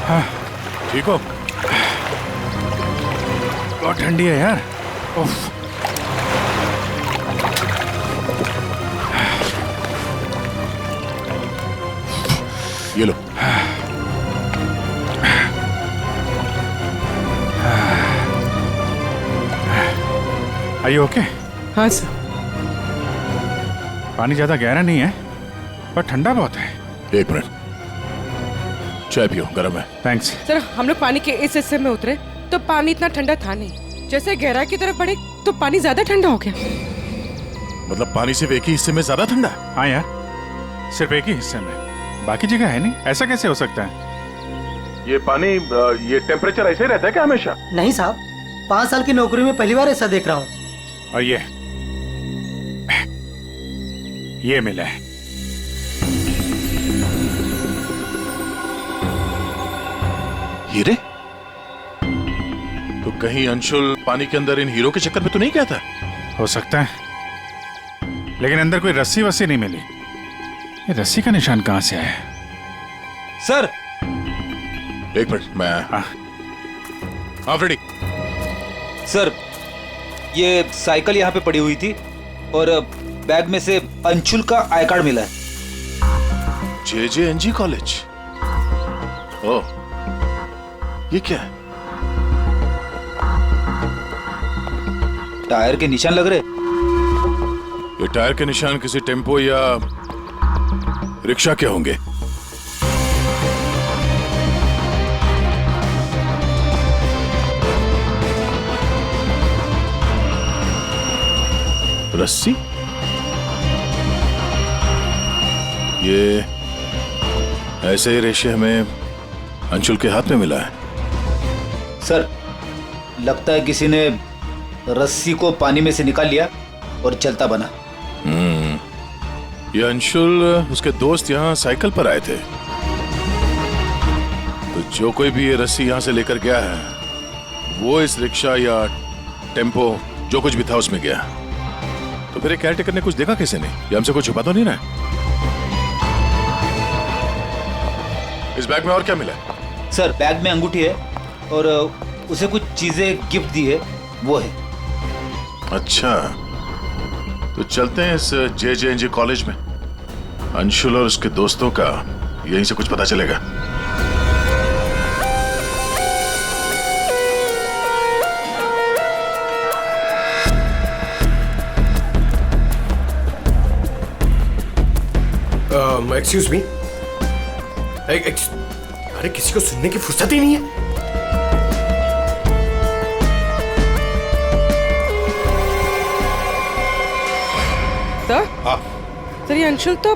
हाँ, ठीक हो? बहुत ठंडी है यार। उफ। ये लो। Are you okay? हाँ सर। पानी ज्यादा गहरा नहीं है पर ठंडा बहुत है। एक मिनट, चाय पियो, गर्म है। थैंक्स। सर हम लोग पानी के इस हिस्से में उतरे तो पानी इतना ठंडा था नहीं, जैसे गहराई की तरफ बढ़े तो पानी ज्यादा ठंडा हो गया। मतलब पानी सिर्फ एक ही हिस्से में ज्यादा ठंडा? हाँ यार, सिर्फ एक ही हिस्से में, बाकी जगह है नहीं। ऐसा कैसे हो सकता है? ये पानी, ये टेम्परेचर ऐसे ही रहता है क्या हमेशा? नहीं साहब, 5 साल की नौकरी में पहली बार ऐसा देख रहा हूँ। और ये मिला है। हीरे? तो कहीं अंशुल पानी के अंदर इन हीरो के चक्कर में तो नहीं गया था? हो सकता है, लेकिन अंदर कोई रस्सी वस्सी नहीं मिली। ये रस्सी का निशान कहां से आया? सर एक मिनट, मैं हाँ फ्रेडी। सर ये साइकिल यहाँ पे पड़ी हुई थी और बैग में से अंशुल का आई कार्ड मिला है। JJNG college? ओह, ये क्या है? टायर के निशान लग रहे। ये टायर के निशान किसी टेम्पो या रिक्शा के होंगे। रस्सी? ये ऐसे ही रेशे हमें अंशुल के हाथ में मिला है। सर लगता है किसी ने रस्सी को पानी में से निकाल लिया और चलता बना। ये अंशुल, उसके दोस्त यहाँ साइकिल पर आए थे, तो जो कोई भी ये रस्सी यहाँ से लेकर गया है वो इस रिक्शा या टेम्पो जो कुछ भी था उसमें गया। तो फिर केयर टेकर ने कुछ देखा कैसे नहीं? ये हमसे कुछ छुपा तो नहीं रहा है? इस बैग में और क्या मिला है? सर बैग में अंगूठी है और उसे कुछ चीजें गिफ्ट दी है, वो है। अच्छा, तो चलते हैं इस JJNG कॉलेज में। अंशुल और उसके दोस्तों का यहीं से कुछ पता चलेगा। Excuse me. अरे किसी को सुनने की फुर्सत ही नहीं है। सर ये अंशुल तो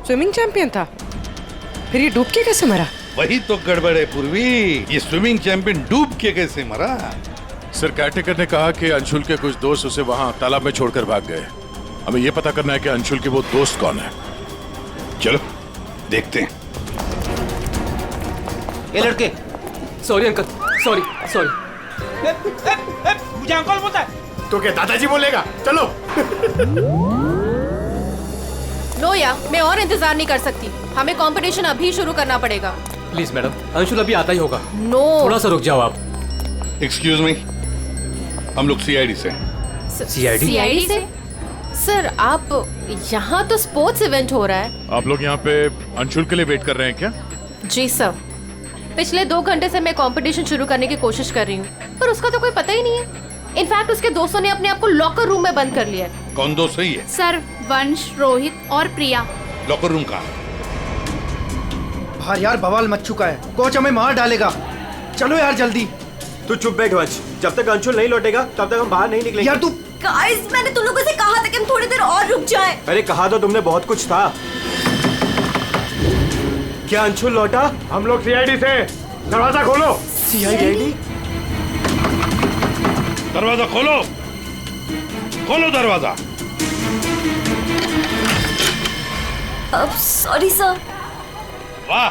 स्विमिंग चैंपियन था, फिर ये डूब के कैसे मरा? वही तो गड़बड़ है पूर्वी, ये स्विमिंग चैंपियन डूब के कैसे मरा? सर केयरटेकर ने कहा कि अंशुल के कुछ दोस्त उसे वहां तालाब में छोड़कर भाग गए। हमें यह पता करना है कि अंशुल के वो दोस्त कौन है। चलो देखते हैं। ये लड़के। Sorry uncle, sorry. मुझे अंकल बोलता है तो क्या दादाजी बोलेगा? चलो। नो या, मैं और इंतजार नहीं कर सकती, हमें कंपटीशन अभी शुरू करना पड़ेगा। प्लीज मैडम, अंशुल अभी आता ही होगा। नो, थोड़ा सा रुक जाओ आप। एक्सक्यूज मी, हम लोग CID से। CID से? सर आप यहाँ तो स्पोर्ट्स इवेंट हो रहा है। आप लोग यहाँ पे अंशुल के लिए वेट कर रहे हैं क्या? जी सर, पिछले 2 घंटे से मैं कंपटीशन शुरू करने की कोशिश कर रही हूँ, पर उसका तो कोई पता ही नहीं है। इनफैक्ट उसके दोस्तों ने अपने आप को लॉकर रूम में बंद कर लिया है। कौन दोस्त सही है? सर वंश, रोहित और प्रिया। लॉकर रूम का? बाहर यार बवाल मच चुका है, कोच हमें मार डालेगा। चलो यार जल्दी। तू चुप बैठ वंश, जब तक अंशुल नहीं लौटेगा तब तक हम बाहर नहीं निकलेंगे। यार तू। गाइस, मैंने तुम लोगों से कहा था कि हम थोड़ी देर और रुक जाएं। अरे कहा तो तुमने बहुत कुछ था। क्या अंशुल लौटा? हम लोग CID से। दरवाजा खोलो। CID? दरवाजा खोलो, खोलो दरवाजा। अब सॉरी सर। वाह,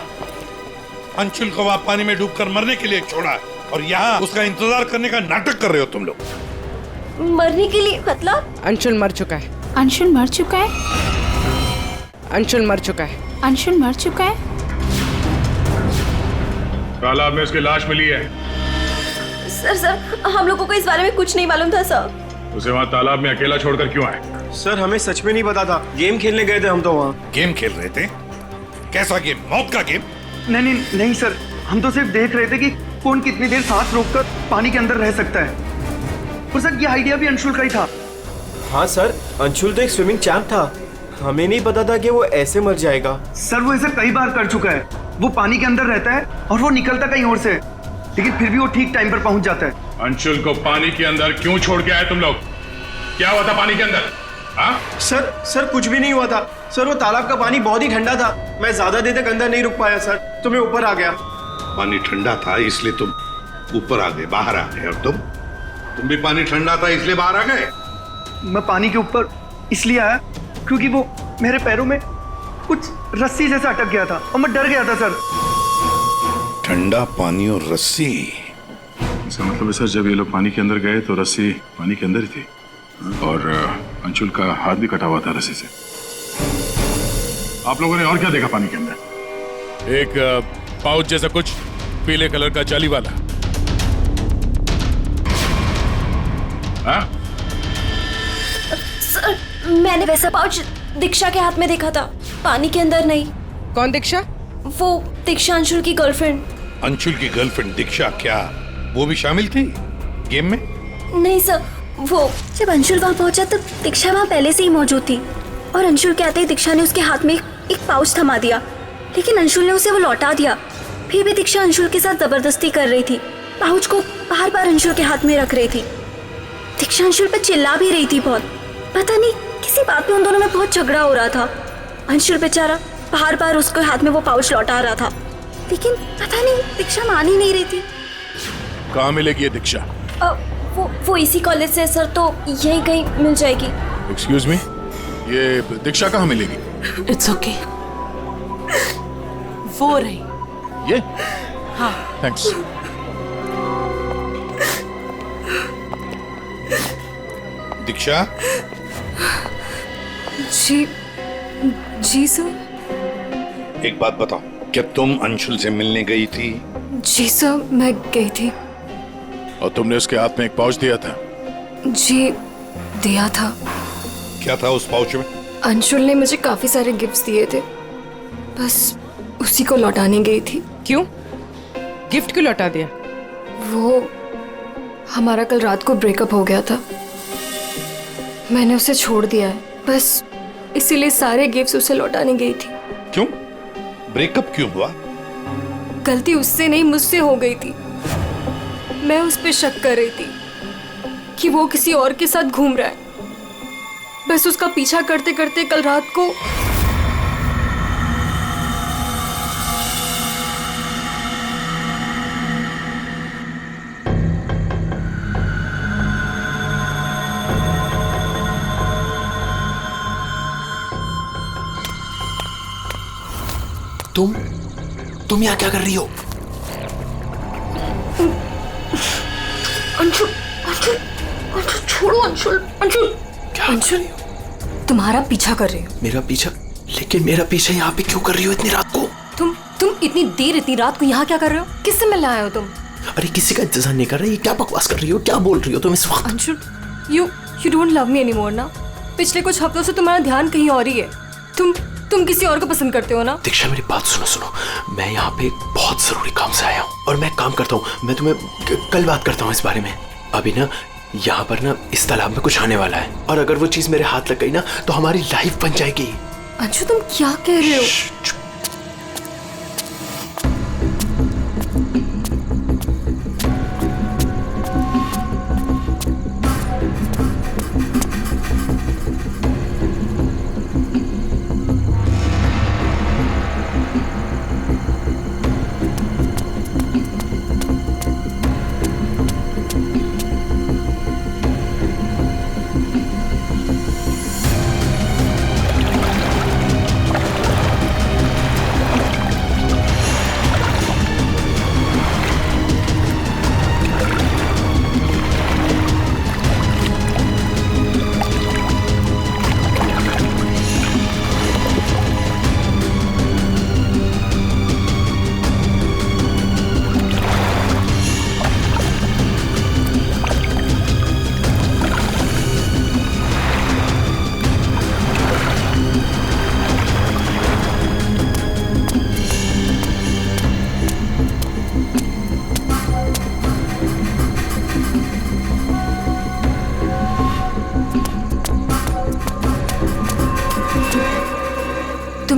अंशुल को वहां पानी में डूबकर मरने के लिए छोड़ा और यहाँ उसका इंतजार करने का नाटक कर रहे हो तुम लोग। मरने के लिए मतलब? अंशुल मर चुका है। अंशुल मर चुका है? अंशुल मर चुका है। अंशुल मर चुका है? तालाब में उसकी लाश मिली है। सर हम लोगों को इस बारे में कुछ नहीं मालूम था सर। उसे वहाँ तालाब में अकेला छोड़कर क्यों आए? सर हमें सच में नहीं पता था, गेम खेलने गए थे हम तो वहाँ। गेम खेल रहे थे? कैसा गेम? मौत का गेम? नहीं सर, हम तो सिर्फ देख रहे थे कि कौन कितनी देर सांस रोककर पानी के अंदर रह सकता है। और सर ये आइडिया भी अंशुल का ही था। हाँ सर, अंशुल तो एक स्विमिंग चैंप था, हमें नहीं पता था कि वो ऐसे मर जाएगा। सर वो ऐसा कई बार कर चुका है। वो पानी के अंदर रहता है और वो निकलता कहीं और से, लेकिन फिर भी वो ठीक टाइम पर पहुंच जाता है। अंशुल को पानी के अंदर क्यों छोड़ के आए तुम लोग? क्या हुआ था पानी के अंदर? हाँ? सर कुछ भी नहीं हुआ था सर, वो तालाब का पानी बहुत ही ठंडा था, मैं ज्यादा देर तक अंदर नहीं रुक पाया सर, तो मैं ऊपर आ गया। पानी ठंडा था इसलिए तुम ऊपर आ गए, बाहर आ गए। और तुम भी पानी ठंडा था इसलिए बाहर आ गए? मैं पानी के ऊपर इसलिए आया क्योंकि वो मेरे पैरों में कुछ रस्सी जैसा अटक गया था और मैं डर गया था सर। ठंडा पानी और रस्सी? इसका मतलब है सर, जब ये लोग पानी के अंदर गए तो रस्सी पानी के अंदर ही थी और अंशुल का हाथ भी कटा हुआ था रस्सी से। आप लोगों ने और क्या देखा पानी के अंदर? एक पाउच जैसा कुछ पीले कलर का जाली वाला। हाँ? सर मैंने वैसा पाउच दीक्षा के हाथ में देखा था, पानी के अंदर नहीं। कौन दीक्षा? वो दीक्षा अंशुल की गर्लफ्रेंड। अंशुल की गर्लफ्रेंड दीक्षा, क्या वो भी शामिल थी गेम में? नहीं सर, वो जब अंशुल वहाँ पहुंचा तब दीक्षा वहाँ पहले से ही मौजूद थी और अंशुल के आते ही दीक्षा ने उसके हाथ में एक पाउच थमा दिया, लेकिन अंशुल ने उसे वो लौटा दिया। फिर भी दीक्षा अंशुल के साथ जबरदस्ती कर रही थी, पाउच को बार बार अंशुल के हाथ में रख रही थी। दीक्षा अंशुल पर चिल्ला भी रही थी बहुत, पता नहीं किसी बात में उन दोनों में बहुत झगड़ा हो रहा था। अंशुल बेचारा बार बार उसके हाथ में वो पाउच लौटा रहा था, लेकिन पता नहीं दीक्षा मान ही नहीं रही थी। कहाँ मिलेगी ये दीक्षा? वो इसी कॉलेज से सर, तो यहीं कहीं मिल जाएगी। एक्सक्यूज मी, ये दीक्षा कहाँ मिलेगी? इट्स ओके, वो रही। ये? हाँ थैंक्स। दीक्षा? जी सर। एक बात बताओ, क्या तुम अंशुल से मिलने गई थी? जी सर, मैं गई थी। और तुमने उसके हाथ में एक पाउच दिया था? जी दिया था। क्या था उस पाउच में? अंशुल ने मुझे काफी सारे गिफ्ट्स दिए थे, बस उसी को लौटाने गई थी। क्यों? गिफ्ट क्यों लौटा दिया? वो हमारा कल रात को ब्रेकअप हो गया था, मैंने उसे छोड़ दिया है, बस इसीलिए सारे गिफ्ट्स उसे लौटाने गई थी। क्यों? ब्रेकअप क्यों हुआ? गलती उससे नहीं मुझसे हो गई थी। मैं उस पे शक कर रही थी कि वो किसी और के साथ घूम रहा है, बस उसका पीछा करते करते कल रात को तुम यहाँ क्या कर रही हो? अंशुल, अंशुल, अंशुल छोड़ो अंशुल, अंशुल। क्या अंशुल, तुम्हारा पीछा कर रही हो। मेरा पीछा? लेकिन मेरा पीछा यहाँ पे क्यों कर रही हो इतनी रात को? तुम इतनी देर इतनी रात को यहाँ क्या कर रहे हो? किससे मिलने आए हो तुम? अरे किसी का इंतजार नहीं कर रही, क्या बकवास कर रही हो, क्या बोल रही हो तुम इस वक्त? Anshul, you don't love me anymore ना? पिछले कुछ हफ्तों से तुम्हारा ध्यान कहीं और ही है। तुम किसी और को पसंद करते हो ना? दीक्षा मेरी बात सुनो, मैं यहाँ पे बहुत जरूरी काम से आया हूँ और मैं काम करता हूँ, मैं तुम्हें कल बात करता हूँ इस बारे में। अभी ना यहाँ पर ना इस तालाब में कुछ आने वाला है और अगर वो चीज मेरे हाथ लग गई ना तो हमारी लाइफ बन जाएगी। अंशु तुम क्या कह रहे हो?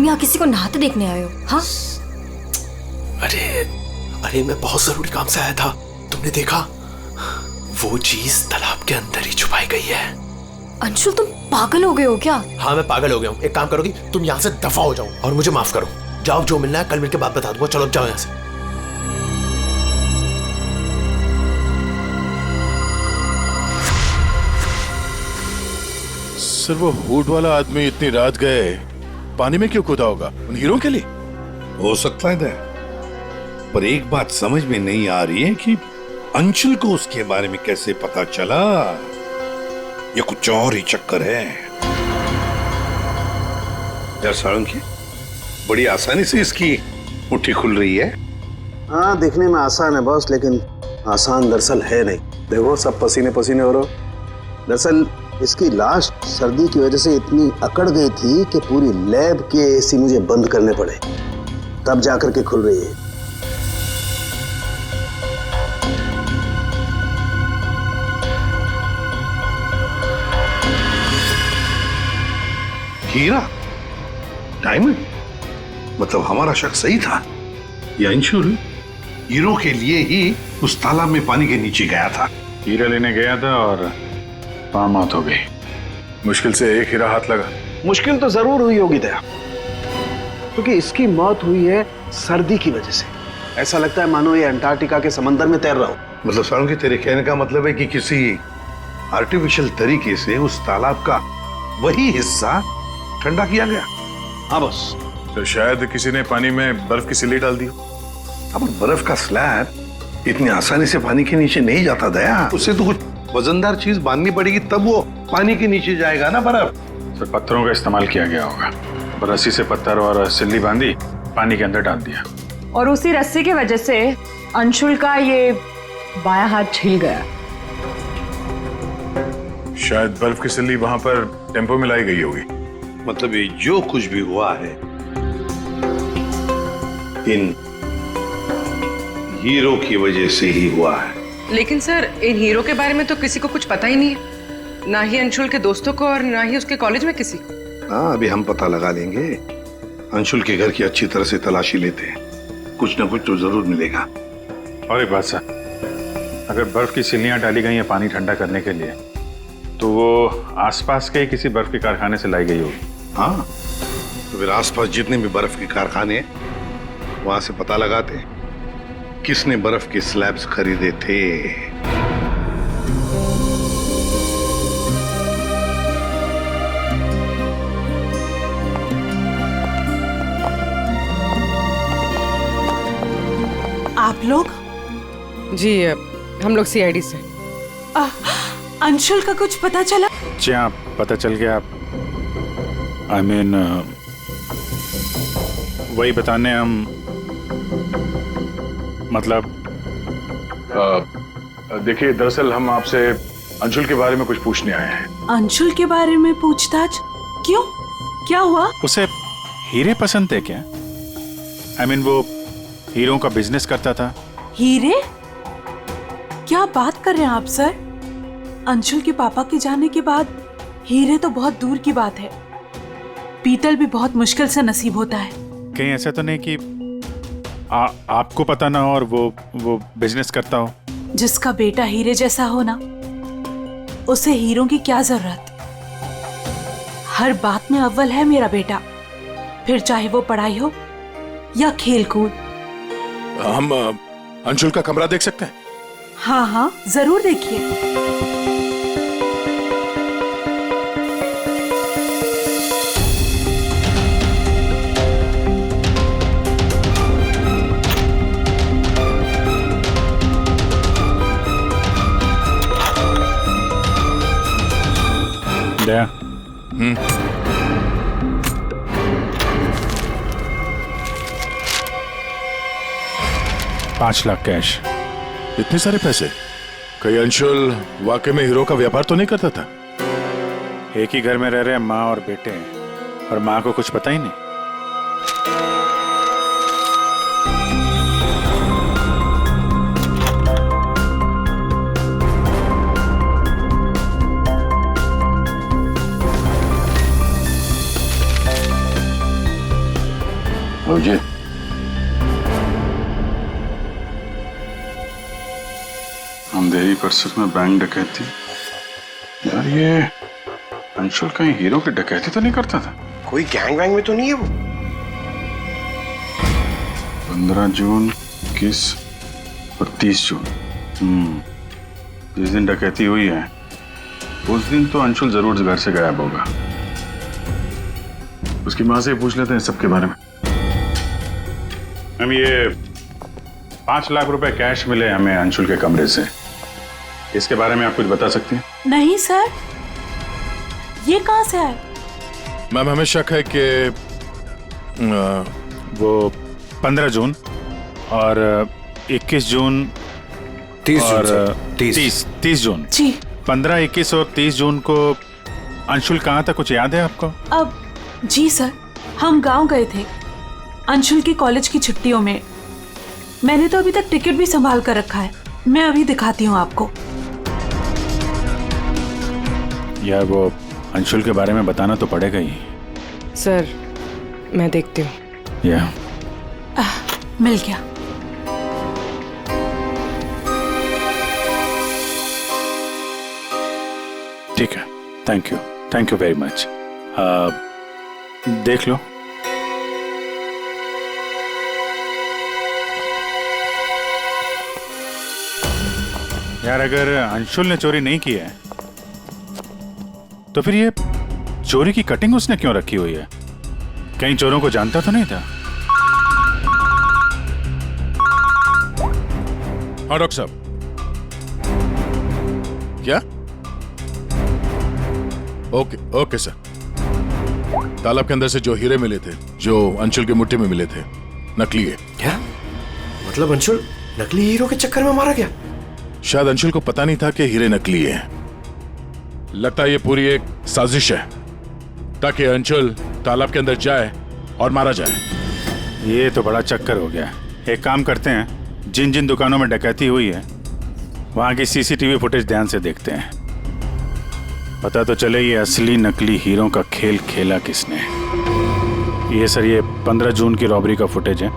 तुम यहाँ किसी को नहाते देखने आए हो? हाँ? अरे मैं बहुत जरूरी काम से आया था। तुमने देखा? वो चीज तालाब के अंदर ही छुपाई गई है। अंशुल, तुम पागल हो गए हो क्या? हाँ, मैं पागल हो गया हूँ। एक काम करोगी, तुम यहाँ से दफा हो जाओ और मुझे माफ करो। जाओ, जो मिलना है कल मिलके बात बता दूंगा। चलो अब जाओ यहाँ से। सर, वो हुड वाला आदमी इतनी रात गए पानी में क्यों कूदा होगा? उन हीरो के लिए हो सकता है दया, पर एक बात समझ में नहीं आ रही है कि अंशुल को उसके बारे में कैसे पता चला। ये कुछ और ही चक्कर है। यार साळुंखे, बड़ी आसानी से इसकी मुट्ठी खुल रही है। हाँ, दिखने में आसान है बॉस, लेकिन आसान दरअसल है नहीं। देखो, सब पसीने पसीने हो रहे। दरअसल इसकी लाश सर्दी की वजह से इतनी अकड़ गई थी कि पूरी लैब के एसी मुझे बंद करने पड़े, तब जाकर के खुल रही है। हीरा, डायमंड, मतलब हमारा शक सही था। ये अंशुल हीरो के लिए ही उस तालाब में पानी के नीचे गया था। हीरा लेने गया था और वहां मौत हो गई। मुश्किल से एक हीरा हाथ लगा। मुश्किल तो जरूर हुई होगी दया, क्योंकि इसकी मौत हुई है सर्दी की वजह से। ऐसा लगता है मानो ये अंटार्कटिका के समंदर में तैर रहा हो। मतलब साळुंखे, तेरे कहने का मतलब है कि किसी आर्टिफिशियल तरीके से उस तालाब का वही हिस्सा ठंडा किया गया। हाँ बस। तो शायद किसी ने पानी में बर्फ की सिल्ली डाल दी। अब बर्फ का स्लैब इतनी आसानी से पानी के नीचे नहीं जाता दया। उससे तो कुछ वजनदार चीज बांधनी पड़ेगी, तब वो पानी के नीचे जाएगा ना बर्फ। तो पत्थरों का इस्तेमाल किया गया होगा। रस्सी से पत्थर और सिल्ली बांधी, पानी के अंदर डाल दिया। और उसी रस्सी की वजह से अंशुल का ये बायां हाथ छिल गया। शायद बर्फ की सिल्ली वहां पर टेम्पो में लाई गई होगी। मतलब ये जो कुछ भी हुआ है इन हीरो की वजह से ही हुआ है। लेकिन सर, इन हीरो के बारे में तो किसी को कुछ पता ही नहीं है, ना ही अंशुल के दोस्तों को और ना ही उसके कॉलेज में किसी को। हाँ, अभी हम पता लगा लेंगे। अंशुल के घर की अच्छी तरह से तलाशी लेते हैं, कुछ ना कुछ तो जरूर मिलेगा। और एक बात सर, अगर बर्फ की सिल्लियां डाली गई हैं पानी ठंडा करने के लिए, तो वो आसपास के किसी बर्फ के कारखाने से लाई गई होगी। हाँ, तो फिर आसपास जितने भी बर्फ के कारखाने हैं, वहां से पता लगाते हैं किसने बर्फ के स्लैब्स खरीदे थे। आप लोग? जी, हम लोग सीआईडी से। अंशुल का कुछ पता चला? जी हाँ, पता चल गया। I mean, वही बताने हम, मतलब देखिए, दरअसल हम आपसे अंशुल के बारे में कुछ पूछने आए हैं। अंशुल के बारे में पूछताछ? क्यों? क्या हुआ? उसे हीरे पसंद थे क्या? I mean, वो हीरों का बिजनेस करता था। हीरे? क्या बात कर रहे हैं आप सर? अंशुल के पापा के जाने के बाद हीरे तो बहुत दूर की बात है। पीतल भी बहुत मुश्किल से नसीब होता है। कहीं ऐसा तो नहीं कि आपको पता ना हो और वो बिजनेस करता हो? जिसका बेटा हीरे जैसा हो ना, उसे हीरों की क्या जरूरत। हर बात में अव्वल है मेरा बेटा, फिर चाहे वो पढ़ाई हो या खेल कूद। हम अंशुल का कमरा देख सकते हैं? हाँ हाँ, जरूर देखिए। दया। 5 लाख कैश। इतने सारे पैसे? कहीं अंशुल वाकई में हीरो का व्यापार तो नहीं करता था? एक ही घर में रह रहे हैं माँ और बेटे, और माँ को कुछ पता ही नहीं। अभिजीत, अंधेरी परिसर में बैंक डकैती। यार ये अंशुल कहीं हीरो की डकैती तो नहीं करता था? कोई गैंग वैंग में तो नहीं है वो? 15 जून, 21 और 30 जून। जिस दिन डकैती हुई है उस दिन तो अंशुल जरूर घर से गायब होगा। उसकी माँ से पूछ लेते हैं सबके बारे में। हम ये 5 लाख रुपए कैश मिले हमें अंशुल के कमरे से, इसके बारे में आप कुछ बता सकती हैं? नहीं सर, ये कहाँ से आए? मैम हमें शक है कि वो 15 जून और 21 जून 30 और जून 30 जून जी। 15, 21 और 30 जून को अंशुल कहाँ था, कुछ याद है आपको? अब जी सर, हम गांव गए थे अंशुल की कॉलेज की छुट्टियों में। मैंने तो अभी तक टिकट भी संभाल कर रखा है, मैं अभी दिखाती हूँ आपको। यार वो अंशुल के बारे में बताना तो पड़ेगा ही। सर मैं देखती हूँ। या मिल गया। ठीक है, थैंक यू वेरी मच। देख लो। यार अगर अंशुल ने चोरी नहीं की है तो फिर ये चोरी की कटिंग उसने क्यों रखी हुई है? कहीं चोरों को जानता तो नहीं था? हाँ डॉक्टर साहब। क्या? Okay sir. तालाब के अंदर से जो हीरे मिले थे, जो अंशुल के मुट्ठी में मिले थे, नकली है। क्या मतलब? अंशुल नकली हीरो के चक्कर में मारा गया? शायद अंशुल को पता नहीं था कि हीरे नकली है। लगता है ये पूरी एक साजिश है ताकि अंशुल तालाब के अंदर जाए और मारा जाए। ये तो बड़ा चक्कर हो गया। एक काम करते हैं, जिन जिन दुकानों में डकैती हुई है वहां की सीसीटीवी फुटेज ध्यान से देखते हैं, पता तो चले ये असली नकली हीरो का खेल खेला किसने। ये सर, ये 15 जून की रॉबरी का फुटेज है।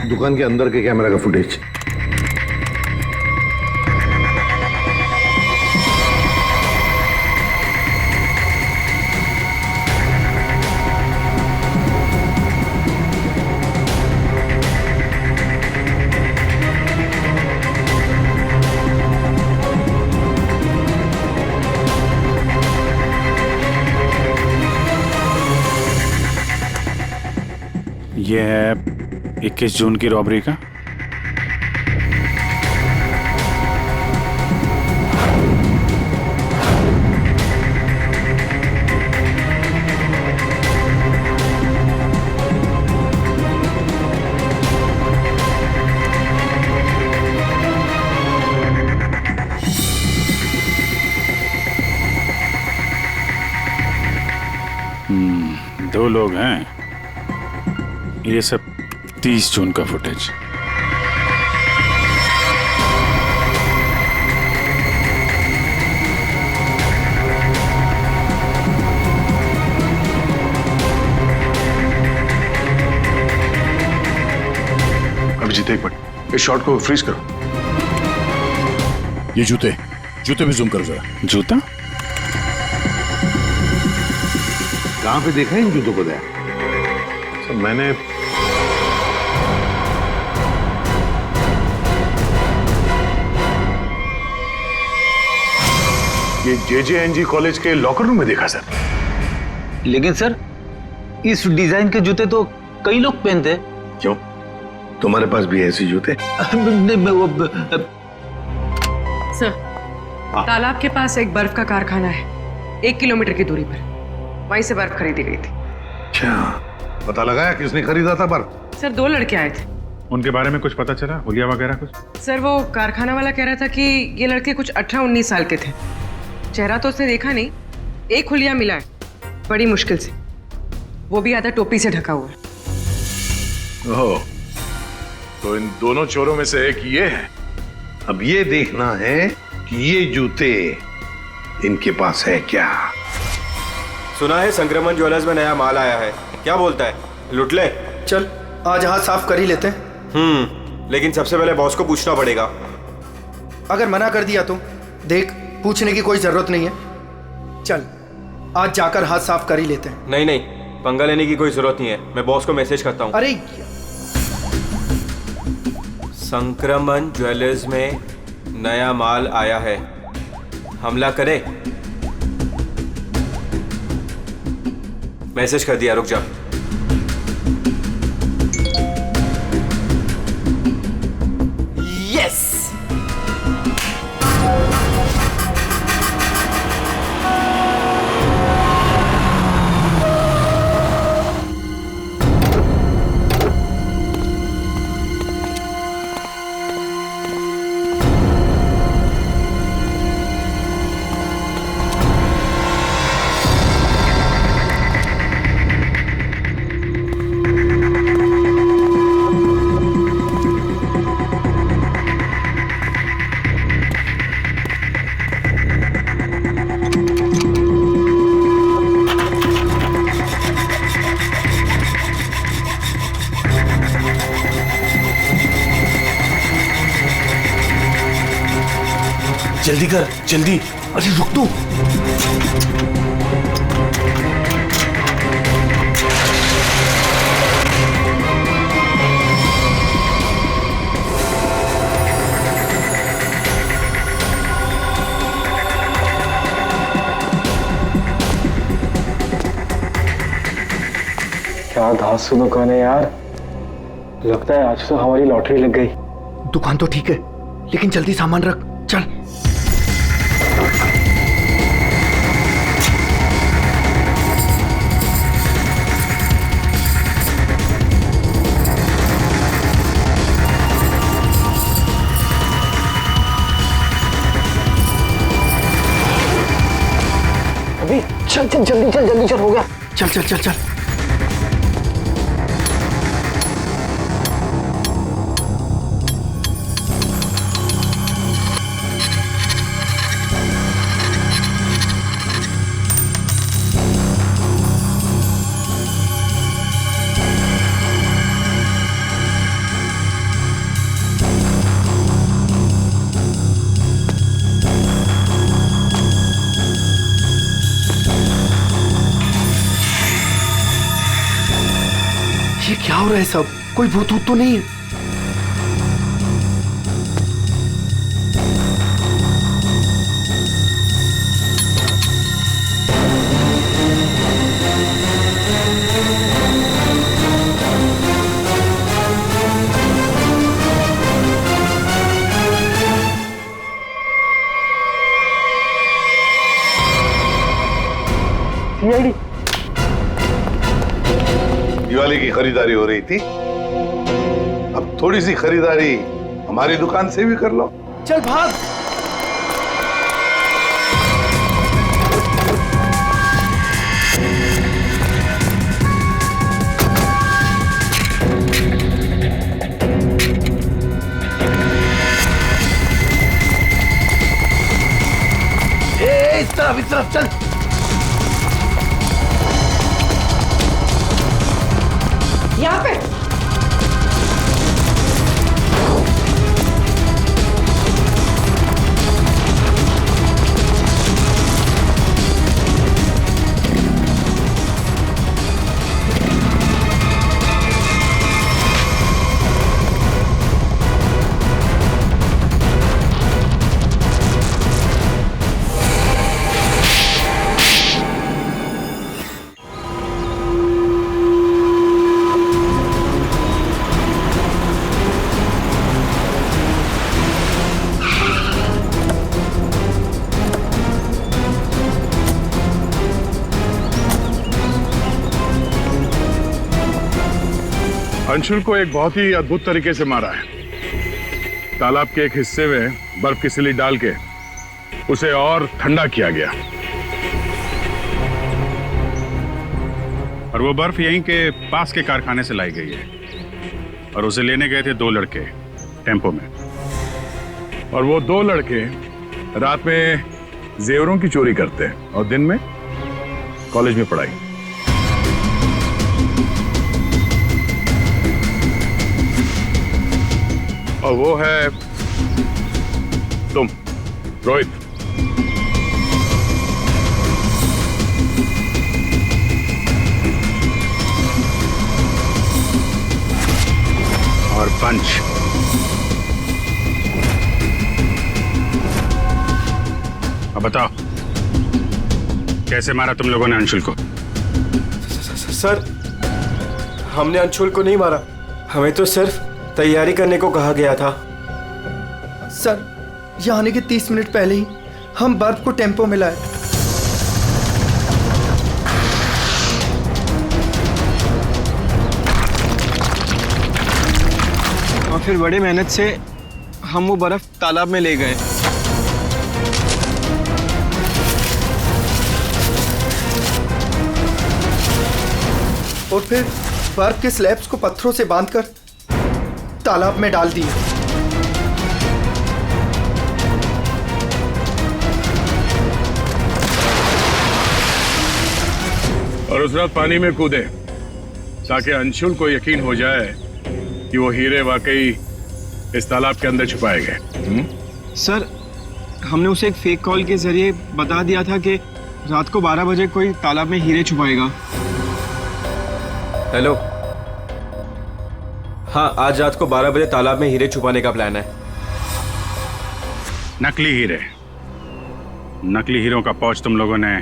दुकान के अंदर के कैमरा का फुटेज। ये है 21 जून की रॉबरी का। दो लोग हैं। ये सब 30 जून का फुटेज। अभिजीत एक मिनट, इस शॉट को फ्रीज करो। ये जूते भी जूम करो जरा। जूता कहां पे देखा है इन जूतों को? सर मैंने ये JJNG कॉलेज के लॉकर रूम में देखा सर। लेकिन सर इस डिजाइन के जूते तो कई लोग पहनते हैं। क्यों, तुम्हारे पास भी ऐसे जूते? सर तालाब के पास एक बर्फ का कारखाना है, 1 किलोमीटर की दूरी पर। वहीं से बर्फ खरीदी गई थी। क्या पता लगाया किसने खरीदा था बर्फ? सर 2 लड़के आए थे। उनके बारे में कुछ पता चला, हुलिया वगैरह कुछ? सर वो कारखाना वाला कह रहा था कि ये लड़के कुछ 18-19 साल के थे। चेहरा तो उसने देखा नहीं, एक हुलिया मिला है बड़ी मुश्किल से, वो भी आधा टोपी से ढका हुआ है। ओह, तो इन दोनों चोरों में से एक ये है। अब ये देखना है कि ये जूते इनके पास है क्या। सुना है संक्रमण ज्वेलर्स में नया माल आया है, क्या बोलता है, लुट ले? चल आज हाथ साफ कर ही लेते हैं। लेकिन सबसे पहले बॉस को पूछना पड़ेगा। अगर मना कर दिया तो देख, पूछने की कोई जरूरत नहीं है। चल आज जाकर हाथ साफ कर ही लेते हैं। नहीं नहीं, पंगा लेने की कोई जरूरत नहीं है, मैं बॉस को मैसेज करता हूँ। अरे संक्रमण ज्वेलर्स में नया माल आया है, हमला करे। मैसेज कर दिया, रुक जा। यस। जल्दी कर, जल्दी। अरे रुक तू। क्या धांसू दुकान है यार, लगता है आज तो हमारी लॉटरी लग गई। दुकान तो ठीक है, लेकिन जल्दी सामान रख, चल। अभी चल चल, जल्दी चल, हो गया। चल चल चल चल। ये क्या हो रहा है सब? कोई भूत भूत तो नहीं है? सीआईडी। दिवाली की खरीदारी हो रही थी, अब थोड़ी सी खरीदारी हमारी दुकान से भी कर लो। चल भाग। इस तरफ चल। यहाँ पे अंशुल को एक बहुत ही अद्भुत तरीके से मारा है। तालाब के एक हिस्से में बर्फ की सिल्ली डाल के उसे और ठंडा किया गया, और वो बर्फ यहीं के पास के कारखाने से लाई गई है। और उसे लेने गए थे 2 लड़के टेम्पो में। और वो 2 लड़के रात में जेवरों की चोरी करते हैं और दिन में कॉलेज में पढ़ाई। और वो है तुम, रोहित। और पंच। अब बताओ, कैसे मारा तुम लोगों ने अंशुल को? सर, हमने अंशुल को नहीं मारा, हमें तो सिर्फ तैयारी करने को कहा गया था। सर, यहाँ आने के 30 मिनट पहले ही हम बर्फ को टेम्पो में लाए। और फिर बड़े मेहनत से हम वो बर्फ तालाब में ले गए। और फिर बर्फ के स्लैब्स को पत्थरों से बांधकर तालाब में डाल दिए। और उस रात पानी में कूदे ताकि अंशुल को यकीन हो जाए कि वो हीरे वाकई इस तालाब के अंदर छुपाए गए। सर, हमने उसे एक फेक कॉल के जरिए बता दिया था कि रात को 12 बजे कोई तालाब में हीरे छुपाएगा। हेलो, हाँ, आज रात को 12 बजे तालाब में हीरे छुपाने का प्लान है। नकली हीरे, नकली हीरों का पौच तुम लोगों ने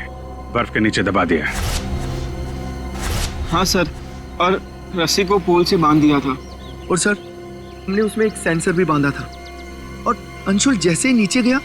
बर्फ के नीचे दबा दिया। हाँ सर, और रस्सी को पोल से बांध दिया था। और सर, हमने उसमें एक सेंसर भी बांधा था। और अंशुल जैसे ही नीचे गया,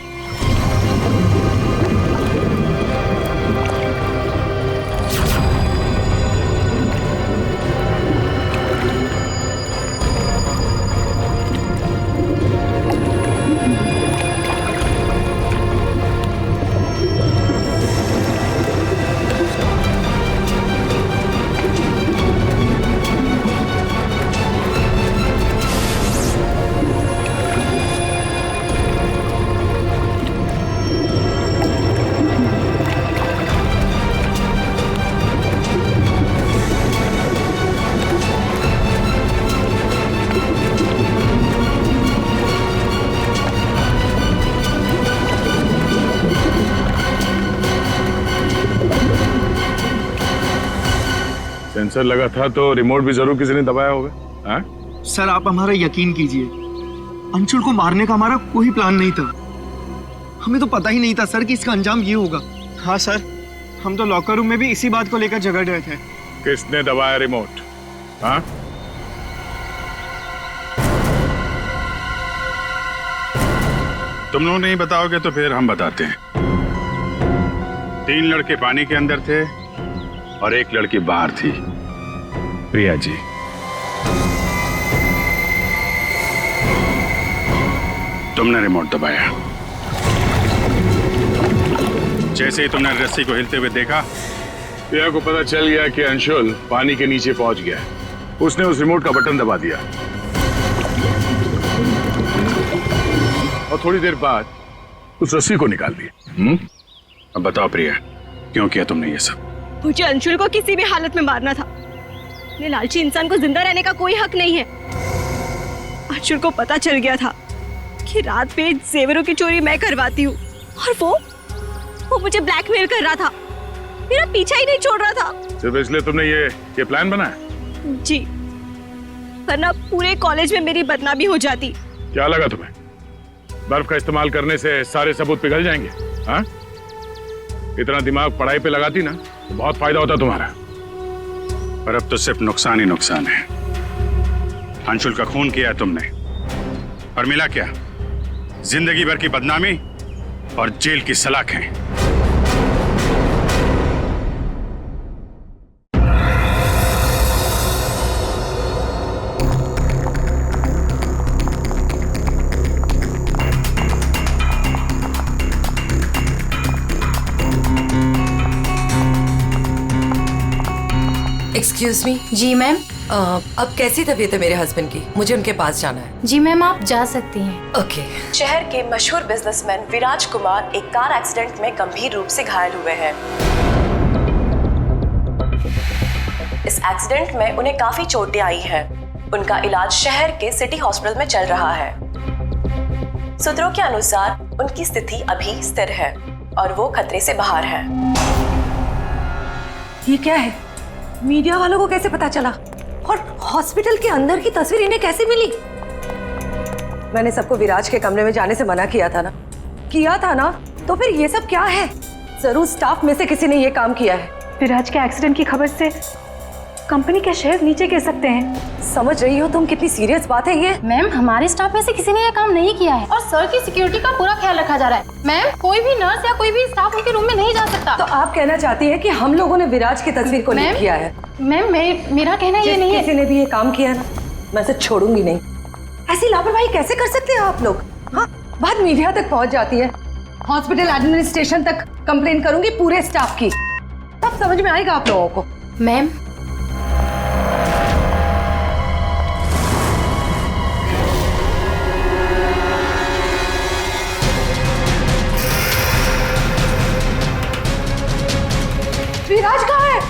सेंसर लगा था तो रिमोट भी जरूर किसी ने दबाया होगा। हाँ? सर, आप हमारा यकीन कीजिए, अंशुल को मारने का हमारा कोई प्लान नहीं था। हमें तो पता ही नहीं था सर कि इसका अंजाम ये होगा। हाँ सर, हम तो लॉकर रूम में भी इसी बात को लेकर झगड़ रहे थे। किसने दबाया रिमोट? हाँ? तुम लोग नहीं बताओगे तो फिर हम बताते हैं। 3 लड़के पानी के अंदर थे और 1 लड़की बाहर थी, प्रिया जी। तुमने रिमोट दबाया। जैसे ही तुमने रस्सी को हिलते हुए देखा, प्रिया को पता चल गया कि अंशुल पानी के नीचे पहुंच गया। उसने उस रिमोट का बटन दबा दिया और थोड़ी देर बाद उस रस्सी को निकाल दिया। अब बताओ प्रिया, क्यों किया तुमने ये सब? मुझे अंशुल को किसी भी हालत में मारना था। ये लालची इंसान को जिंदा रहने का कोई हक नहीं है। अंशुल को पता चल गया था कि रात में जेवरों की चोरी मैं करवाती हूँ, और वो मुझे ब्लैकमेल कर रहा था, मेरा पीछा ही नहीं छोड़ रहा था। सिर्फ इसलिए तुमने ये प्लान बनाया? जी, वरना पूरे कॉलेज में मेरी बदनामी हो जाती। क्या लगा तुम्हें बर्फ का इस्तेमाल करने से सारे सबूत पिघल जाएंगे? हाँ? इतना दिमाग पढ़ाई पे लगाती ना तो बहुत फायदा होता तुम्हारा। पर अब तो सिर्फ नुकसान ही नुकसान है। अंशुल का खून किया है तुमने, और मिला क्या? जिंदगी भर की बदनामी और जेल की सलाखें। Excuse me. जी मैम। अब कैसी तबीयत है मेरे हस्बैंड की? मुझे उनके पास जाना है। जी मैम, आप जा सकती हैं। ओके। शहर के मशहूर बिजनेसमैन विराज कुमार एक कार एक्सीडेंट में गंभीर रूप से घायल हुए हैं। इस एक्सीडेंट में उन्हें काफी चोटें आई हैं। उनका इलाज शहर के सिटी हॉस्पिटल में चल रहा है। सूत्रों के अनुसार उनकी स्थिति अभी स्थिर है और वो खतरे से बाहर है। ये क्या है? मीडिया वालों को कैसे पता चला? और हॉस्पिटल के अंदर की तस्वीर इन्हें कैसे मिली? मैंने सबको विराज के कमरे में जाने से मना किया था ना? तो फिर ये सब क्या है? जरूर स्टाफ में से किसी ने ये काम किया है। विराज के एक्सीडेंट की खबर से कंपनी के शेयर नीचे गिर सकते हैं। समझ रही हो तुम कितनी सीरियस बात है ये? मैम, हमारे स्टाफ में से किसी ने यह काम नहीं किया है और सर की सिक्योरिटी का पूरा ख्याल रखा जा रहा है। मैम, कोई भी नर्स या कोई भी स्टाफ उनके रूम में नहीं जा सकता। तो आप कहना चाहती हैं कि हम लोगों ने विराज की तस्वीर को लीक किया है? मैम, मेरा कहना ये नहीं है। किसी ने भी ये काम किया ना, मैं इसे छोड़ूंगी नहीं। ऐसी लापरवाही कैसे कर सकते हैं आप लोग? हाँ, बात मीडिया तक पहुंच जाती है, हॉस्पिटल एडमिनिस्ट्रेशन तक कंप्लेन करूंगी पूरे स्टाफ की, तब समझ में आएगा आप लोगों को। मैम, विराज कहाँ है?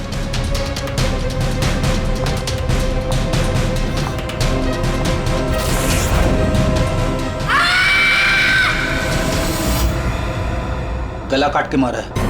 गला काट के मारा है।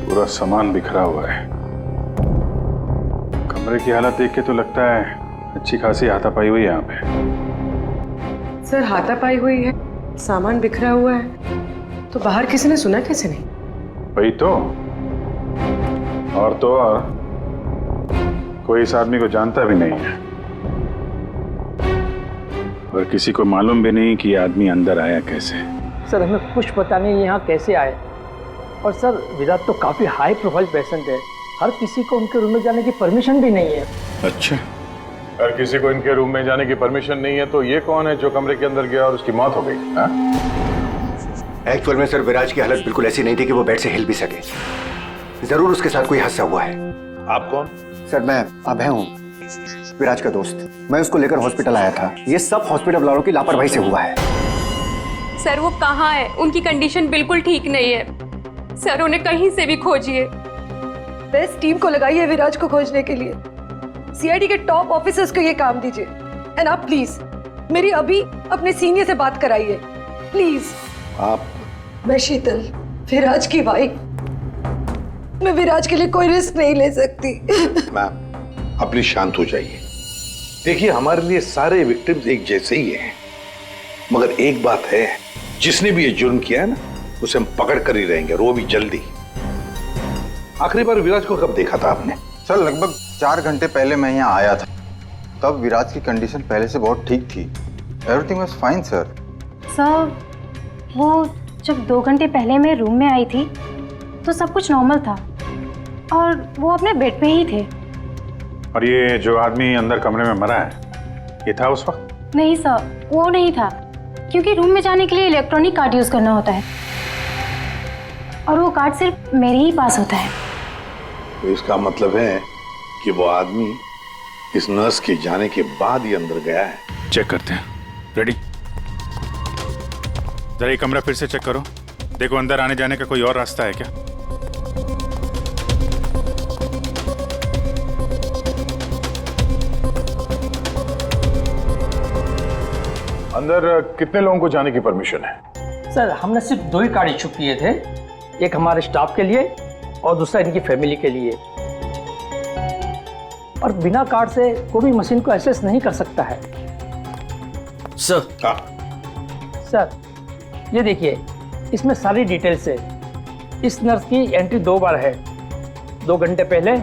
पूरा सामान बिखरा हुआ है। कमरे की हालत देख के तो लगता है अच्छी खासी हाथापाई हुई है यहाँ पे। सर, हाथापाई हुई है, सामान बिखरा हुआ है, तो बाहर किसी ने सुना कैसे नहीं? वही तो। और कोई इस आदमी को जानता भी नहीं है और किसी को मालूम भी नहीं कि ये आदमी अंदर आया कैसे। सर, हमें कुछ पता नहीं यहाँ कैसे आए। और सर, विराट तो काफी हाई प्रोफाइल पेशेंट है, हर किसी को उनके रूम में जाने की परमिशन भी नहीं है। अच्छा, हर किसी को इनके रूम में जाने की परमिशन नहीं है, तो ये कौन है जो कमरे के अंदर गया और उसकी मौत हो गई? एक्चुअल में सर, विराज की हालत बिल्कुल ऐसी नहीं थी कि वो बेड से हिल भी सके। जरूर उसके साथ कोई हादसा हुआ है। आप कौन? सर, मैं अभय हूँ, विराज का दोस्त। मैं उसको लेकर हॉस्पिटल आया था। ये सब हॉस्पिटल वालों की लापरवाही से हुआ है। सर, वो कहाँ है? उनकी कंडीशन बिल्कुल ठीक नहीं है। सर, उन्हें कहीं से भी खोजिए। बेस्ट टीम को लगाइए विराज को खोजने के लिए। सीआईडी के टॉप ऑफिसर्स को ये काम दीजिए। एंड आप प्लीज मेरी अभी अपने सीनियर से बात कराइए, प्लीज। आप? मैं शीतल, विराज की वाइफ। मैं विराज के लिए कोई रिस्क नहीं ले सकती। मैम, अपनी शांत हो जाइए। देखिए, हमारे लिए सारे विक्टिम्स एक जैसे ही हैं, मगर एक बात है, जिसने भी ये जुर्म किया है ना, उसे हम पकड़ कर ही रहेंगे, और वो भी जल्दी। आखिरी बार विराज को कब देखा था आपने? सर, लगभग 4 घंटे पहले मैं यहाँ आया था। तब विराज की कंडीशन पहले से बहुत ठीक थी। Everything was fine sir. Sir, वो जब 2 घंटे पहले मैं रूम में आई थी तो सब कुछ नॉर्मल था और वो अपने बेड पे ही थे। और ये जो आदमी अंदर कमरे में मरा है, ये था उस वक्त? नहीं सर, वो नहीं था, क्योंकि रूम में जाने के लिए इलेक्ट्रॉनिक कार्ड यूज करना होता है और वो कार्ड सिर्फ मेरे ही पास होता है। तो इसका मतलब है कि वो आदमी इस नर्स के जाने के बाद ही अंदर गया है। चेक करते हैं। रेडी? जरा ये कमरा फिर से चेक करो, देखो अंदर आने जाने का कोई और रास्ता है क्या। अंदर कितने लोगों को जाने की परमिशन है? सर, हमने सिर्फ 2 ही कार्ड इशू किए थे, एक हमारे स्टाफ के लिए और दूसरा इनकी फैमिली के लिए। और बिना कार्ड से कोई भी मशीन को एक्सेस नहीं कर सकता है। सर, सर, ये देखिए, इसमें सारी डिटेल्स है। इस नर्स की एंट्री 2 बार है, 2 घंटे पहले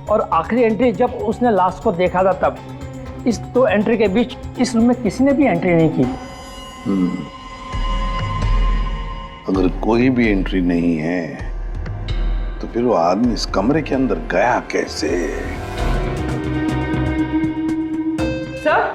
और आखिरी एंट्री जब उसने लास्ट को देखा था तब। इस 2 एंट्री के बीच इस रूम में किसी ने भी एंट्री नहीं की। अगर कोई भी एंट्री नहीं है तो फिर वो आदमी इस कमरे के अंदर गया कैसे? सर,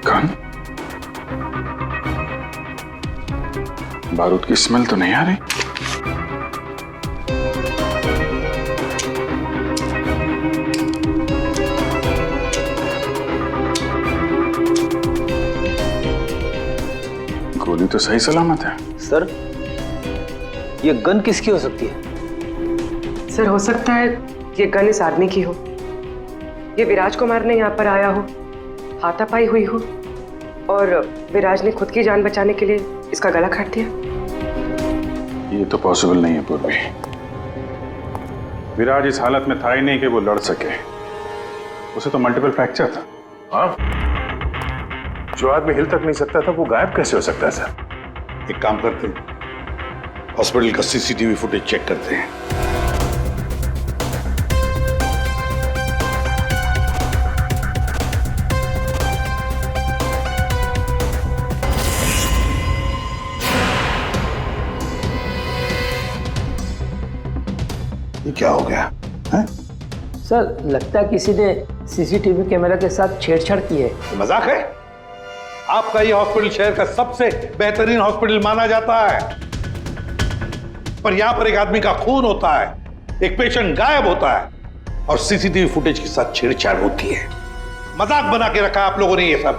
कौन? बारूद की स्मेल तो नहीं आ रही। गोली तो सही सलामत है। सर, ये गन किसकी हो सकती है? सर हो सकता है ये गन इस आदमी की हो, ये विराज को मारने यहाँ पर आया हो, हाथापाई हुई हो और विराज ने खुद की जान बचाने के लिए इसका गला काट दिया। ये तो पॉसिबल नहीं है पूर्वी। विराज इस हालत में था ही नहीं कि वो लड़ सके। उसे तो मल्टीपल फ्रैक्चर था। हाँ, जो आदमी हिल तक नहीं सकता था वो गायब कैसे हो सकता है सर? एक काम करते हैं, हॉस्पिटल का सीसीटीवी फुटेज चेक करते हैं। ये क्या हो गया है? सर, लगता है किसी ने सीसीटीवी कैमरा के साथ छेड़छाड़ की है। मजाक है? आपका ये हॉस्पिटल शहर का सबसे बेहतरीन हॉस्पिटल माना जाता है, पर यहां पर एक आदमी का खून होता है, एक पेशेंट गायब होता है और सीसीटीवी फुटेज के साथ छेड़छाड़ होती है। मजाक बना के रखा आप लोगों ने ये सब।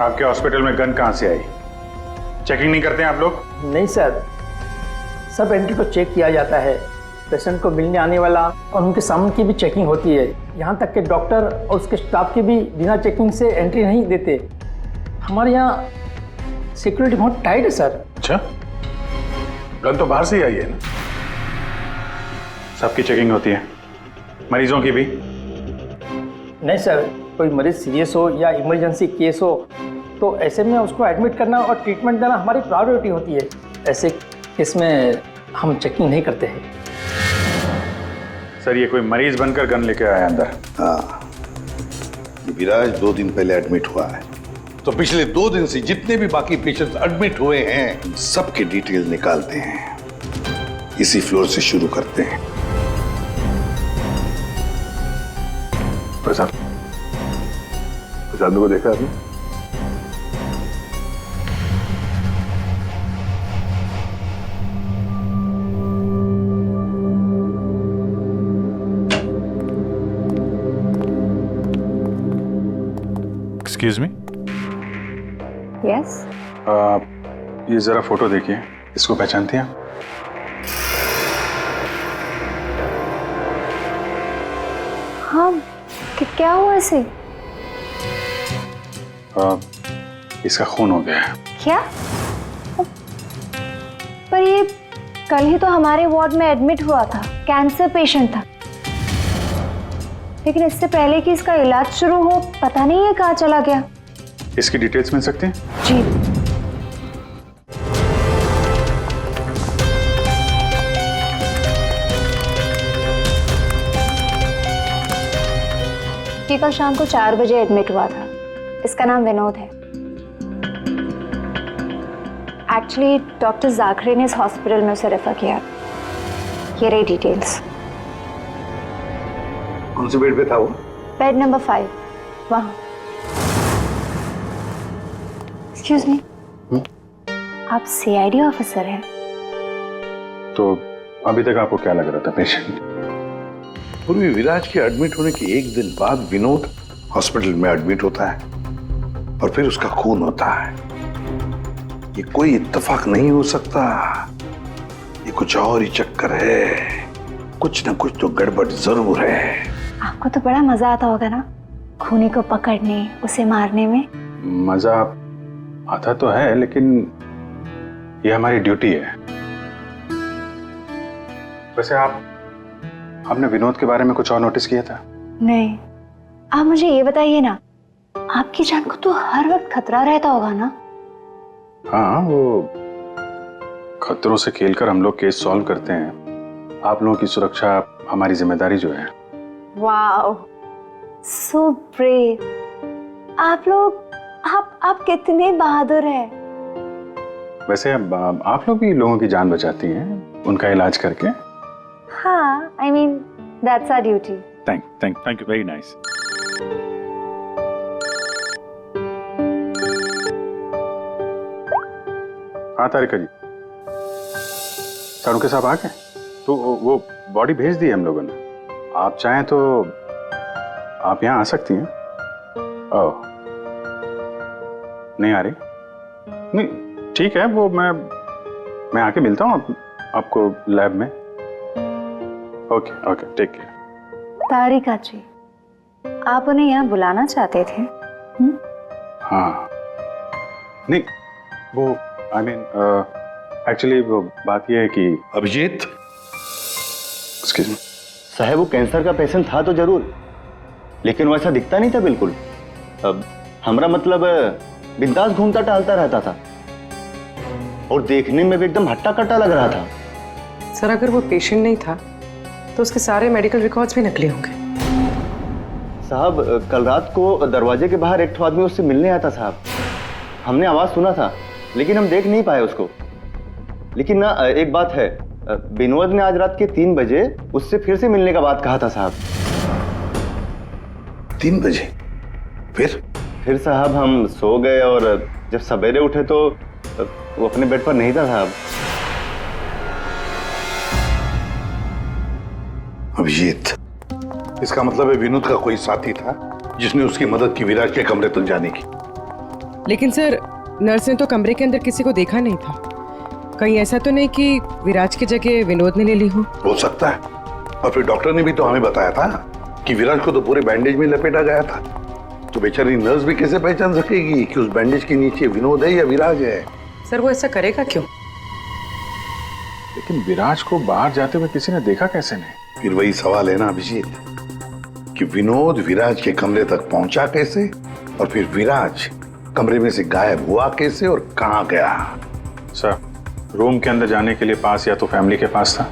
आपके हॉस्पिटल में गन कहां से आई? चेकिंग नहीं करते हैं आप लोग? नहीं सर, सब एंट्री को चेक किया जाता है। पेशेंट को मिलने आने वाला और उनके सामान की भी चेकिंग होती है। यहाँ तक कि डॉक्टर और उसके स्टाफ की भी बिना चेकिंग से एंट्री नहीं देते। हमारे यहाँ सिक्योरिटी बहुत टाइट है सर। अच्छा, गन तो बाहर से ही आई है ना? सबकी चेकिंग होती है, मरीजों की भी? नहीं सर, कोई मरीज सीरियस हो या इमरजेंसी केस हो तो ऐसे में उसको एडमिट करना और ट्रीटमेंट देना हमारी प्रायोरिटी होती है। ऐसे केस में हम चेकिंग नहीं करते हैं। सर, ये कोई मरीज बनकर गन लेके आया अंदर? हाँ, विराज 2 दिन पहले एडमिट हुआ है, तो पिछले 2 दिन से जितने भी बाकी पेशेंट्स एडमिट हुए हैं सबके डिटेल निकालते हैं। इसी फ्लोर से शुरू करते हैं। प्रसाद को देखा आपने? Excuse me. यस। ये जरा फोटो देखिए, इसको पहचानती हैं? हाँ, क्या हुआ इसे? इसका खून हो गया है। क्या? पर ये कल ही तो हमारे वार्ड में एडमिट हुआ था, कैंसर पेशेंट था। लेकिन इससे पहले कि इसका इलाज शुरू हो, पता नहीं ये कहाँ चला गया। इसकी डिटेल्स मिल सकती हैं? जी। ये कल शाम को 4 बजे एडमिट हुआ था। इसका नाम विनोद है। एक्चुअली डॉक्टर जाखरे ने इस हॉस्पिटल में उसे रेफर किया। ये रही डिटेल्स। कौन से बेड पे था वो? बेड नंबर 5, वहाँ। एक्सक्यूज मी, आप सीआईडी ऑफिसर हैं? तो अभी तक आपको क्या लग रहा था पेशेंट? पूर्वी विराज के एडमिट होने के 1 दिन बाद विनोद हॉस्पिटल में एडमिट होता है और फिर उसका खून होता है। ये कोई इत्तेफाक नहीं हो सकता, ये कुछ और ही चक्कर है। कुछ ना कुछ तो गड़बड़ जरूर है। आपको तो बड़ा मजा आता होगा ना खूनी को पकड़ने, उसे मारने में? मजा आता तो है, लेकिन ये हमारी ड्यूटी है। वैसे आपने विनोद के बारे में कुछ और नोटिस किया था? नहीं। आप मुझे ये बताइए ना, आपकी जान को तो हर वक्त खतरा रहता होगा ना? हाँ, वो खतरों से खेलकर हम लोग केस सॉल्व करते हैं। आप लोगों की सुरक्षा हमारी जिम्मेदारी जो है। Wow, so brave. आप लोग आप कितने बहादुर हैं। वैसे आप लोग भी लोगों की जान बचाती हैं उनका इलाज करके। हाँ, I mean that's our duty. Thank you, very nice. हाँ तारिका जी, सारुके साहब आ गए? तो वो बॉडी भेज दी है हम लोगों ने। आप चाहें तो आप यहाँ आ सकती हैं। ओह, नहीं आ रही? नहीं, ठीक है, वो मैं आके मिलता हूँ आपको लैब में। Okay, take care. Tarika ji, आप उन्हें यहाँ बुलाना चाहते थे? हाँ, नहीं, वो आई मीन एक्चुअली वो बात ये है कि अभिजीत, एक्सक्यूज मी साहब, वो कैंसर का पेशेंट था तो जरूर, लेकिन वैसा दिखता नहीं था बिल्कुल। अब हमारा मतलब बिंदास घूमता टहलता रहता था और देखने में भी एकदम हट्टा कट्टा लग रहा था। सर, अगर वो पेशेंट नहीं था तो उसके सारे मेडिकल रिकॉर्ड्स भी नकली होंगे। साहब, कल रात को दरवाजे के बाहर एक आदमी उससे मिलने आया था साहब। हमने आवाज सुना था लेकिन हम देख नहीं पाए उसको। लेकिन ना एक बात है, विनोद ने आज रात के 3 बजे उससे फिर से मिलने का बात कहा था साहब। 3 बजे? फिर साहब हम सो गए और जब सवेरे उठे तो वो अपने बेड पर नहीं था साहब। अभिजीत, इसका मतलब है विनोद का कोई साथी था जिसने उसकी मदद की विराज के कमरे तक जाने की। लेकिन सर, नर्स ने तो कमरे के अंदर किसी को देखा नहीं था। कहीं ऐसा तो नहीं कि विराज की जगह विनोद ने ले ली हो सकता है। और फिर डॉक्टर ने भी तो हमें बताया था कि विराज को तो पूरे बैंडेज में लपेटा गया था। तो बेचारी नर्स भी कैसे पहचान सकेगी कि उस बैंडेज के नीचे विनोद है या विराज है? सर, वो ऐसा करेगा क्यों? लेकिन विराज को बाहर जाते हुए किसी ने देखा कैसे नहीं? फिर वही सवाल है ना अभिजीत, कि विनोद विराज के कमरे तक पहुंचा कैसे और फिर विराज कमरे में से गायब हुआ कैसे और कहां गया? सर, रूम के अंदर जाने के लिए पास या तो फैमिली के पास था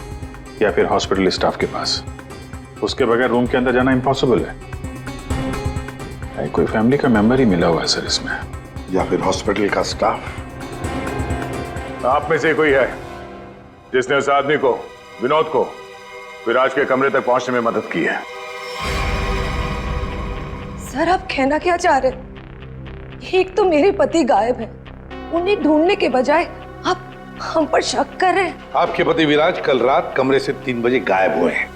या फिर हॉस्पिटल स्टाफ के पास। उसके बगैर रूम के अंदर जाना इम्पॉसिबल है। कोई फैमिली का मेंबर ही मिला हुआ है सर इसमें, या फिर हॉस्पिटल का स्टाफ। आप में से कोई है जिसने उस आदमी को, विनोद को, विराज के कमरे तक पहुंचने में मदद की है? सर, आप कहना क्या चाह रहे? एक तो मेरे पति गायब है, उन्हें ढूंढने के बजाय आप हम पर शक कर रहे हैं। आपके पति विराज कल रात कमरे से 3 बजे गायब हुए हैं।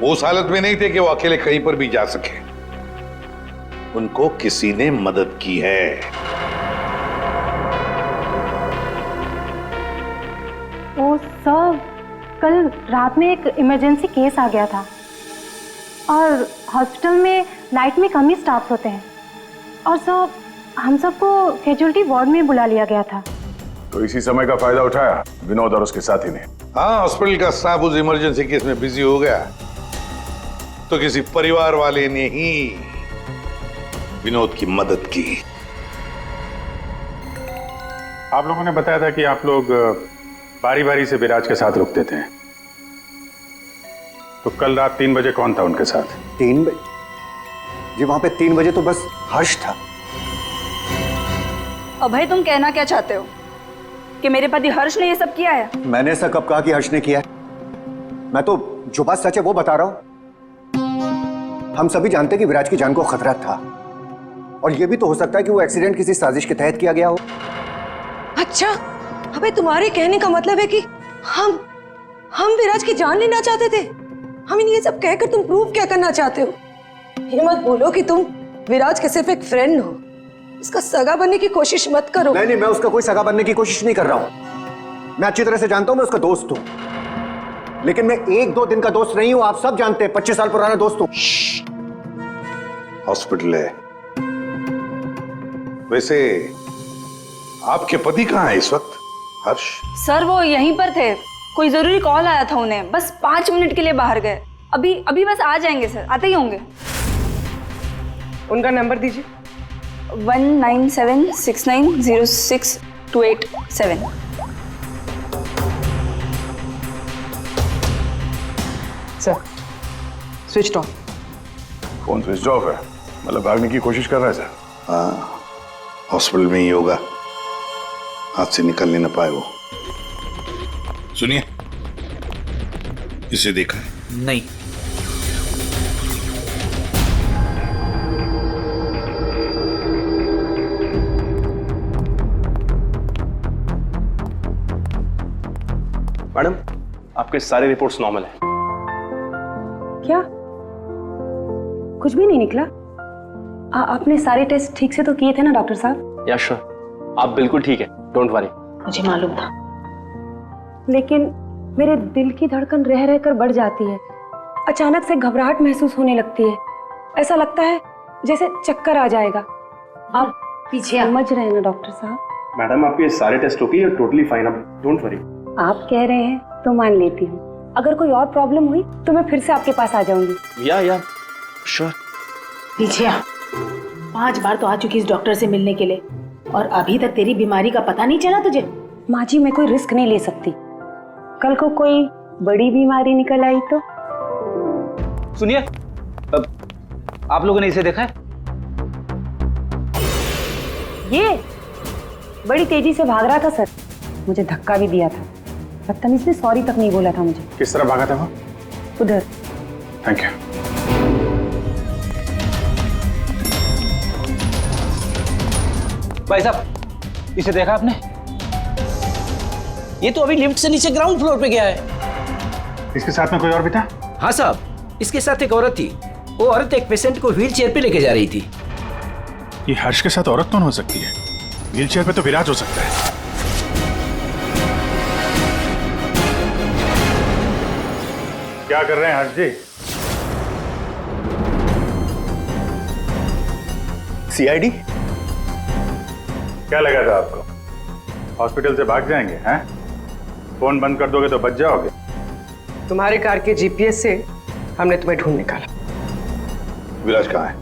वो उस हालत में नहीं थे कि वो अकेले कहीं पर भी जा सके। उनको किसी ने मदद की है। ओ सर, कल रात में एक इमरजेंसी केस आ गया था और हॉस्पिटल में नाइट में कम ही स्टाफ होते हैं और सर हम सबको कैजुअलिटी वार्ड में बुला लिया गया था। तो इसी समय का फायदा उठाया विनोद और उसके साथी ने। हाँ, हॉस्पिटल का स्टाफ उस इमरजेंसी केस में बिजी हो गया तो किसी परिवार वाले ने ही विनोद की मदद की। आप लोगों ने बताया था कि आप लोग बारी बारी से विराज के साथ रुकते थे, तो कल रात 3 बजे कौन था उनके साथ? 3 बजे जी, वहां पे 3 बजे तो बस हर्ष था। अभय, तुम कहना क्या चाहते हो कि मेरे पति हर्ष ने ये सब किया है? मैंने ऐसा कब कहा कि हर्ष ने किया है? मैं तो जो बात सच है वो बता रहा हूं। हम सभी जानते हैं कि विराज की जान को खतरा था और ये भी तो हो सकता है कि वो एक्सीडेंट किसी साजिश के तहत किया गया हो। अच्छा, अबे तुम्हारे कहने का मतलब है कि हम विराज की जान लेना चाहते थे? हमें ये सब कहकर तुम प्रूव क्या करना चाहते हो? ये मत बोलो कि तुम विराज के सिर्फ एक फ्रेंड हो, इसका सगा बनने की कोशिश मत करो। नहीं, मैं उसका कोई सगा बनने की कोशिश नहीं कर रहा हूं। मैं अच्छी तरह से जानता हूं मैं उसका दोस्त हूं, लेकिन मैं 1-2 दिन का दोस्त नहीं हूं। आप सब जानते हैं 25 साल पुराना दोस्त हूं। हॉस्पिटल है। वैसे आपके पति कहाँ है इस वक्त? हर्ष? सर, वो यहीं पर थे। कोई जरूरी कॉल आया था उन्हें, बस 5 मिनट के लिए बाहर गए। अभी बस आ जाएंगे सर, आते ही होंगे। उनका नंबर दीजिए। 1976906287। Sir, switch off. Phone switch off है, मतलब भागने की कोशिश कर रहा है सर। हाँ, हॉस्पिटल में ही होगा, हाथ से निकल नहीं ना पाए वो। सुनिए, इसे देखा है? नहीं। मैडम, आपके सारे रिपोर्ट्स नॉर्मल है। क्या? कुछ भी नहीं निकला? आपने सारे टेस्ट ठीक से तो किए थे ना डॉक्टर साहब? या श्योर, आप बिल्कुल ठीक है, डोंट वरी। मुझे मालूम था, लेकिन मेरे दिल की धड़कन रह रहकर बढ़ जाती है। अचानक से घबराहट महसूस होने लगती है। ऐसा लगता है जैसे चक्कर आ जाएगा। आप पीछे समझ रहे हैं ना डॉक्टर साहब? मैडम, आपके सारे test okay, you totally fine, अब डोंट वरी। आप कह रहे हैं तो मान लेती हूँ। अगर कोई और प्रॉब्लम हुई तो मैं फिर से आपके पास आ जाऊंगी। या श्योर। पीछे आ। 5 बार तो आ चुकी इस डॉक्टर से मिलने के लिए और अभी तक तेरी बीमारी का पता नहीं चला तुझे? माँ जी, मैं कोई रिस्क नहीं ले सकती। कल को कोई बड़ी बीमारी निकल आई तो? सुनिए, आप लोगों ने इसे देखा है? ये बड़ी तेजी से भाग रहा था सर, मुझे धक्का भी दिया था। बदतमीज ने सॉरी तक नहीं बोला था मुझे। किस तरह भागा था वो? उधर। Thank you. भाई साहब, इसे देखा आपने? ये तो अभी लिफ्ट से नीचे ग्राउंड फ्लोर पे गया है। इसके साथ में कोई और भी था? हाँ साहब, इसके साथ एक औरत थी। वो औरत एक पेशेंट को व्हील चेयर पे लेके जा रही थी। ये हर्ष के साथ औरत कौन हो सकती है? व्हीलचेयर पे तो विराज हो सकता है। क्या कर रहे हैं हर्ष जी? सीआईडी? क्या लगा था आपको हॉस्पिटल से भाग जाएंगे? हैं? फोन बंद कर दोगे तो बच जाओगे। तुम्हारे कार के जीपीएस से हमने तुम्हें ढूंढ निकाला। विराज कहाँ है?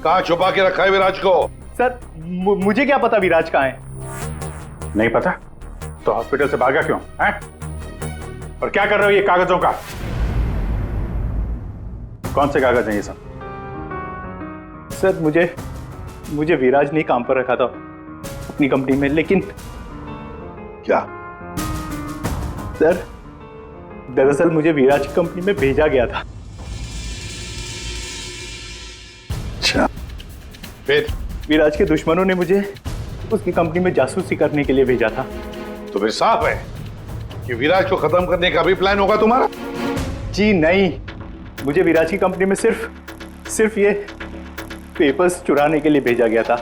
कहाँ छुपा के रखा है विराज को? सर, मुझे क्या पता विराज कहाँ है? नहीं पता तो हॉस्पिटल से भागा क्यों? हैं? और क्या कर रहे हो ये कागजों का? कौन से कागज हैं ये सब? सर, मुझे विराज ने काम पर रखा था अपनी कंपनी में, लेकिन क्या? सर, दरअसल मुझे विराज की कंपनी में भेजा गया था। अच्छा, फिर? विराज के दुश्मनों ने मुझे उसकी कंपनी में जासूसी करने के लिए भेजा था। तो फिर साफ है कि विराज को खत्म करने का भी प्लान होगा तुम्हारा? जी नहीं, मुझे विराज की कंपनी में सिर्फ ये पेपर्स चुराने के लिए भेजा गया था।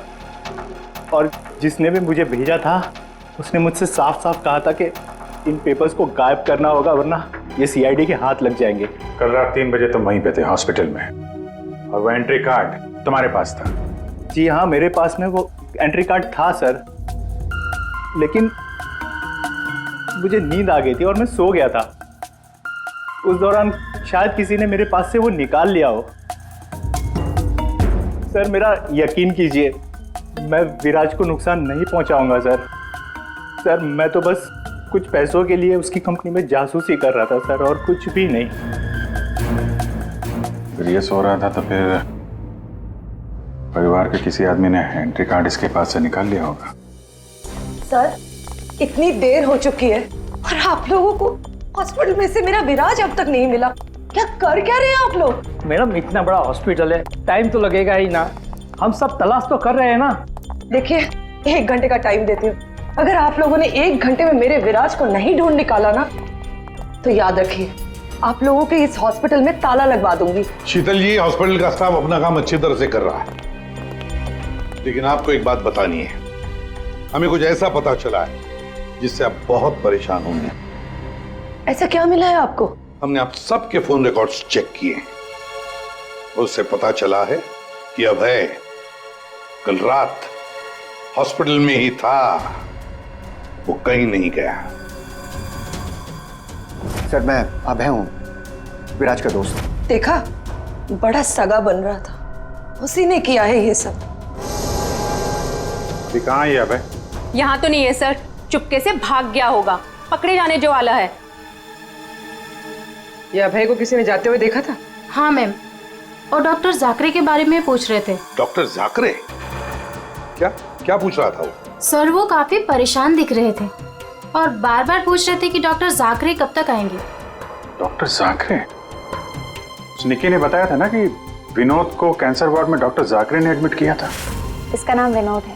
और जिसने भी मुझे भेजा था उसने मुझसे साफ साफ कहा था कि इन पेपर्स को गायब करना होगा, वरना ये सीआईडी के हाथ लग जाएंगे। कल रात 3 बजे तुम वहीं पे थे हॉस्पिटल में, और वो एंट्री कार्ड तुम्हारे पास था? जी हाँ, मेरे पास में वो एंट्री कार्ड था सर, लेकिन मुझे नींद आ गई थी और मैं सो गया था। उस दौरान शायद किसी ने मेरे पास से वो निकाल लिया हो। सर, मेरा यकीन कीजिए, मैं विराज को नुकसान नहीं पहुंचाऊंगा सर। सर, मैं तो बस कुछ पैसों के लिए उसकी कंपनी में जासूसी कर रहा था सर, और कुछ भी नहीं। फिर ये सो रहा था तो फिर परिवार के किसी आदमी ने एंट्री कार्ड इसके पास से निकाल लिया होगा। सर, इतनी देर हो चुकी है और आप लोगों को हॉस्पिटल में से मेरा विराज अब तक नहीं मिला। क्या कर क्या रहे हैं आप लोग? मैडम, इतना बड़ा हॉस्पिटल है, टाइम तो लगेगा ही ना। हम सब तलाश तो कर रहे हैं ना। देखिए, 1 घंटे का टाइम देती हूँ। अगर आप लोगों ने 1 घंटे में मेरे विराज को नहीं ढूंढ निकाला ना, तो याद रखिए, आप लोगों के इस हॉस्पिटल में ताला लगवा दूंगी। शीतल जी, हॉस्पिटल का स्टाफ अपना काम अच्छी तरह से कर रहा है, लेकिन आपको एक बात बतानी है। हमें कुछ ऐसा पता चला है जिससे आप बहुत परेशान होंगे। ऐसा क्या मिला है आपको? हमने आप सबके फोन रिकॉर्ड्स चेक किए, उससे पता चला है कि अभय कल रात हॉस्पिटल में ही था, वो कहीं नहीं गया। सर, मैं अभय हूं, विराज का दोस्त। देखा, बड़ा सगा बन रहा था, उसी ने किया है ये सब। कहाँ है अभय? यहाँ तो नहीं है सर, चुपके से भाग गया होगा, पकड़े जाने जो वाला है। ये अभय को किसी ने जाते हुए देखा था? हाँ मैम, और डॉक्टर जाकरे के बारे में पूछ रहे थे। डॉक्टर जाकरे? क्या क्या पूछ रहा था वो? सर वो काफी परेशान दिख रहे थे और बार बार पूछ रहे थे कि डॉक्टर जाकरे कब तक आएंगे। डॉक्टर जाकरे? निकी ने बताया था ना कि विनोद को कैंसर वार्ड में डॉक्टर जाकरे ने एडमिट किया था। इसका नाम विनोद है।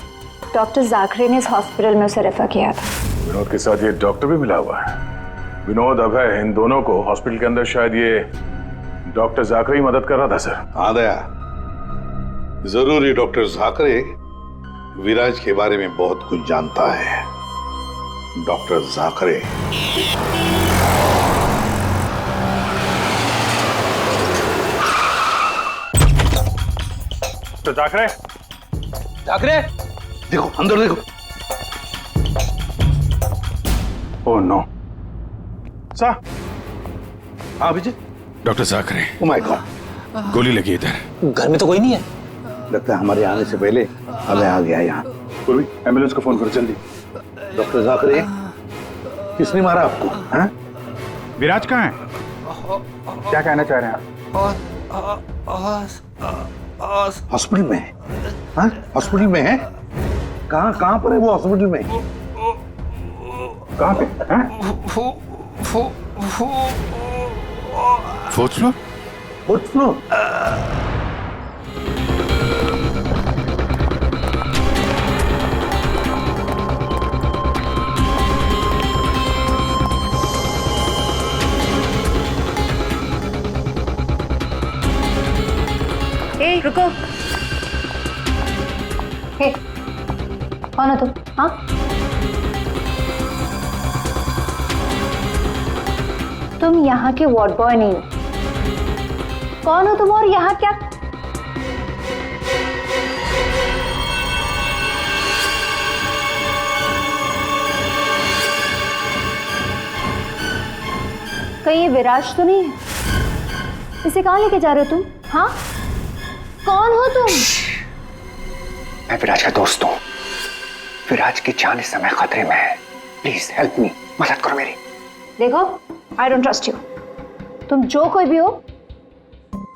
डॉक्टर जाकरे ने इस हॉस्पिटल में उसे रेफर किया था। विनोद के साथ ये डॉक्टर भी मिला हुआ है। विनोद, अभय, इन दोनों को हॉस्पिटल के अंदर शायद ये डॉक्टर जाकरे ही मदद कर रहा था सर। हाँ दया, जरूर ये डॉक्टर जाकरे विराज के बारे में बहुत कुछ जानता है। डॉक्टर जाकरे। तो जाकरे? जाकरे, देखो अंदर देखो। Oh no. सा? हाँ Abhijeet. Doctor Jakre. Oh my god. गोली लगी इधर। घर में तो कोई नहीं है। लगता है हमारे आने से पहले अबे आ गया यहाँ। पूर्वी, एम्बुलेंस को फोन करो जल्दी। डॉक्टर जाकरे, किसने मारा आपको? हाँ? विराज कहाँ है? क्या कहना चाह रहे हैं आप? हॉस्पिटल में है? हाँ? हॉस्पिटल में है? कहाँ पर है वो हॉस्पिटल में? कहाँ पे? Fourth floor? Fourth floor? ए, रुको। हे, कौन हो तुम? हाँ? तुम यहाँ के वार्ड बॉय नहीं हो। कौन हो तुम और यहाँ क्या? कहीं ये विराज तो नहीं है? इसे कहाँ लेके जा रहे हो तुम? हाँ? कौन हो तुम? मैं विराज का दोस्त हूँ। विराज की जान इस समय खतरे में है। प्लीज हेल्प मी, मदद करो मेरी। देखो, आई डोंट ट्रस्ट यू। तुम जो कोई भी हो,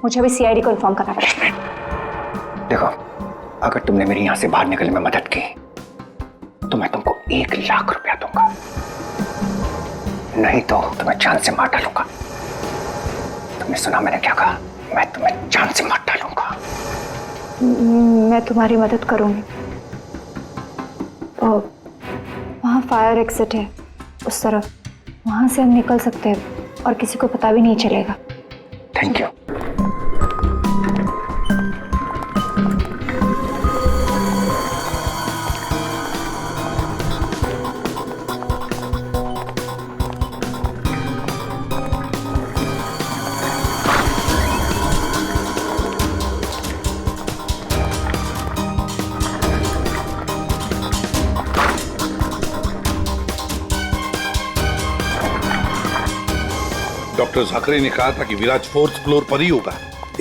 मुझे अभी सीआईडी को इन्फॉर्म करना पड़ेगा। देखो, अगर तुमने मेरी यहाँ से बाहर निकलने में मदद की तो मैं तुमको 1 लाख रुपया दूंगा, नहीं तो तुम्हें जान से मार डालूंगा। तुमने सुना मैंने क्या कहा? मैं तुम्हें जान से मार डालूंगा। मैं तुम्हारी मदद करूंगी। वहाँ फायर एग्जिट है उस तरफ, वहां से हम निकल सकते हैं और किसी को पता भी नहीं चलेगा। Thank you. डॉक्टर जाकरे ने कहा था कि विराज 4th फ्लोर पर ही होगा।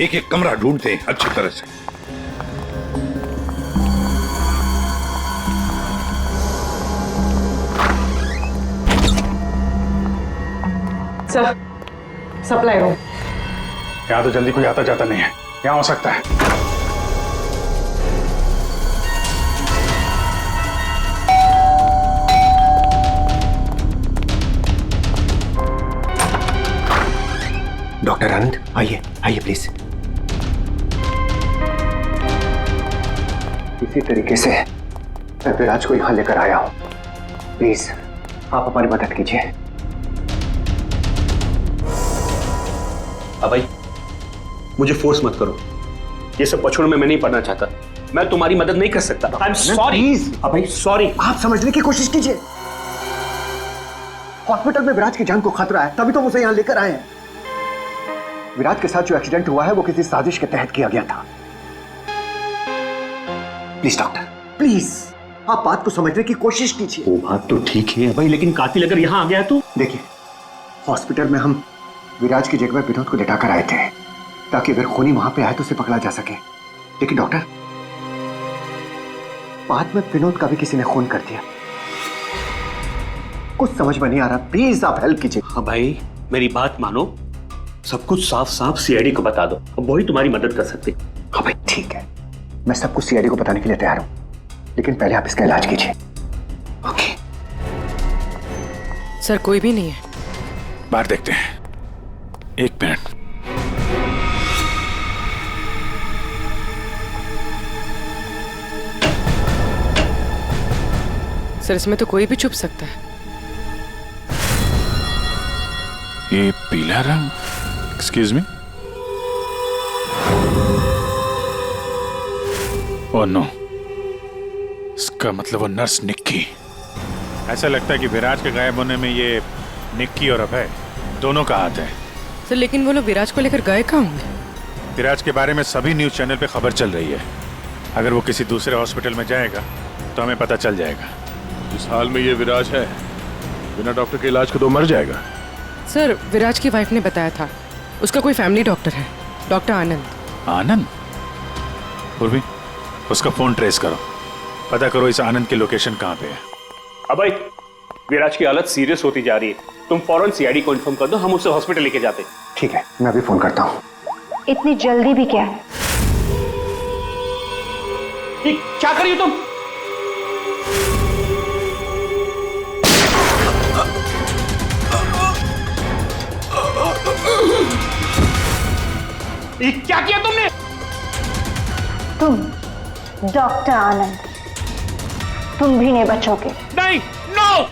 एक एक कमरा ढूंढते हैं अच्छी तरह से। Sir, supply room. यहाँ तो जल्दी कोई आता जाता नहीं है। यहाँ हो सकता है। डॉक्टर आनंद, आइए आइए प्लीज। इसी तरीके से मैं विराज को यहां लेकर आया हूं। प्लीज आप हमारी मदद कीजिए। अभय, मुझे फोर्स मत करो। ये सब पछुड़ में मैं नहीं पढ़ना चाहता। मैं तुम्हारी मदद नहीं कर सकता। I am sorry. Abhay sorry. आप समझने की कोशिश कीजिए। हॉस्पिटल में विराज की जान को खतरा है, तभी तो उसे यहां लेकर आए हैं। विराज के साथ जो एक्सीडेंट हुआ है वो किसी साजिश के तहत किया गया था। प्लीज डॉक्टर, प्लीज आप बात को समझने की कोशिश कीजिए। वो बात तो ठीक है भाई, लेकिन कातिल अगर यहाँ आ गया तो? देखिए, हॉस्पिटल में हम विराज की जगह विनोद को लेटाकर आए थे ताकि अगर खूनी वहां पे आए तो उसे पकड़ा जा सके। लेकिन डॉक्टर, बाद में विनोद का भी किसी ने खून कर दिया। कुछ समझ में नहीं आ रहा। प्लीज आप हेल्प कीजिए। हाँ भाई, मेरी बात मानो। सब कुछ साफ साफ सीआईडी को बता दो, अब वही तुम्हारी मदद कर सकते। हाँ भाई ठीक है, मैं सब कुछ सीआईडी को बताने के लिए तैयार हूं, लेकिन पहले आप इसका इलाज कीजिए। ओके सर, कोई भी नहीं है। बाहर देखते हैं, 1 मिनट। सर, इसमें तो कोई भी छुप सकता है। ये पीला रंग, एक्सक्यूज मी। ओह नो, इसका मतलब वो नर्स निक्की। ऐसा लगता है कि विराज के गायब होने में ये निक्की और अभय दोनों का हाथ है। सर, लेकिन वो लोग विराज को लेकर गए कहाँ होंगे? विराज के बारे में सभी न्यूज चैनल पे खबर चल रही है। अगर वो किसी दूसरे हॉस्पिटल में जाएगा तो हमें पता चल जाएगा। जिस हाल में ये विराज है, बिना डॉक्टर के इलाज को तो मर जाएगा। सर, विराज की वाइफ ने बताया था उसका कोई फैमिली डॉक्टर है, डॉक्टर आनंद। आनंद? उर्वी, उसका फोन ट्रेस करो, पता करो इस आनंद की लोकेशन कहाँ पे है। अभय, विराज की हालत सीरियस होती जा रही है, तुम फौरन सीआईडी को इन्फॉर्म कर दो, हम उसे हॉस्पिटल लेके जाते हैं। ठीक है, मैं अभी फोन करता हूँ। इतनी जल्दी भी क्या है? क्या करिए तुम? क्या किया तुमने? तुम डॉक्टर आनंद, तुम भी नहीं बचोगे। नहीं, नो!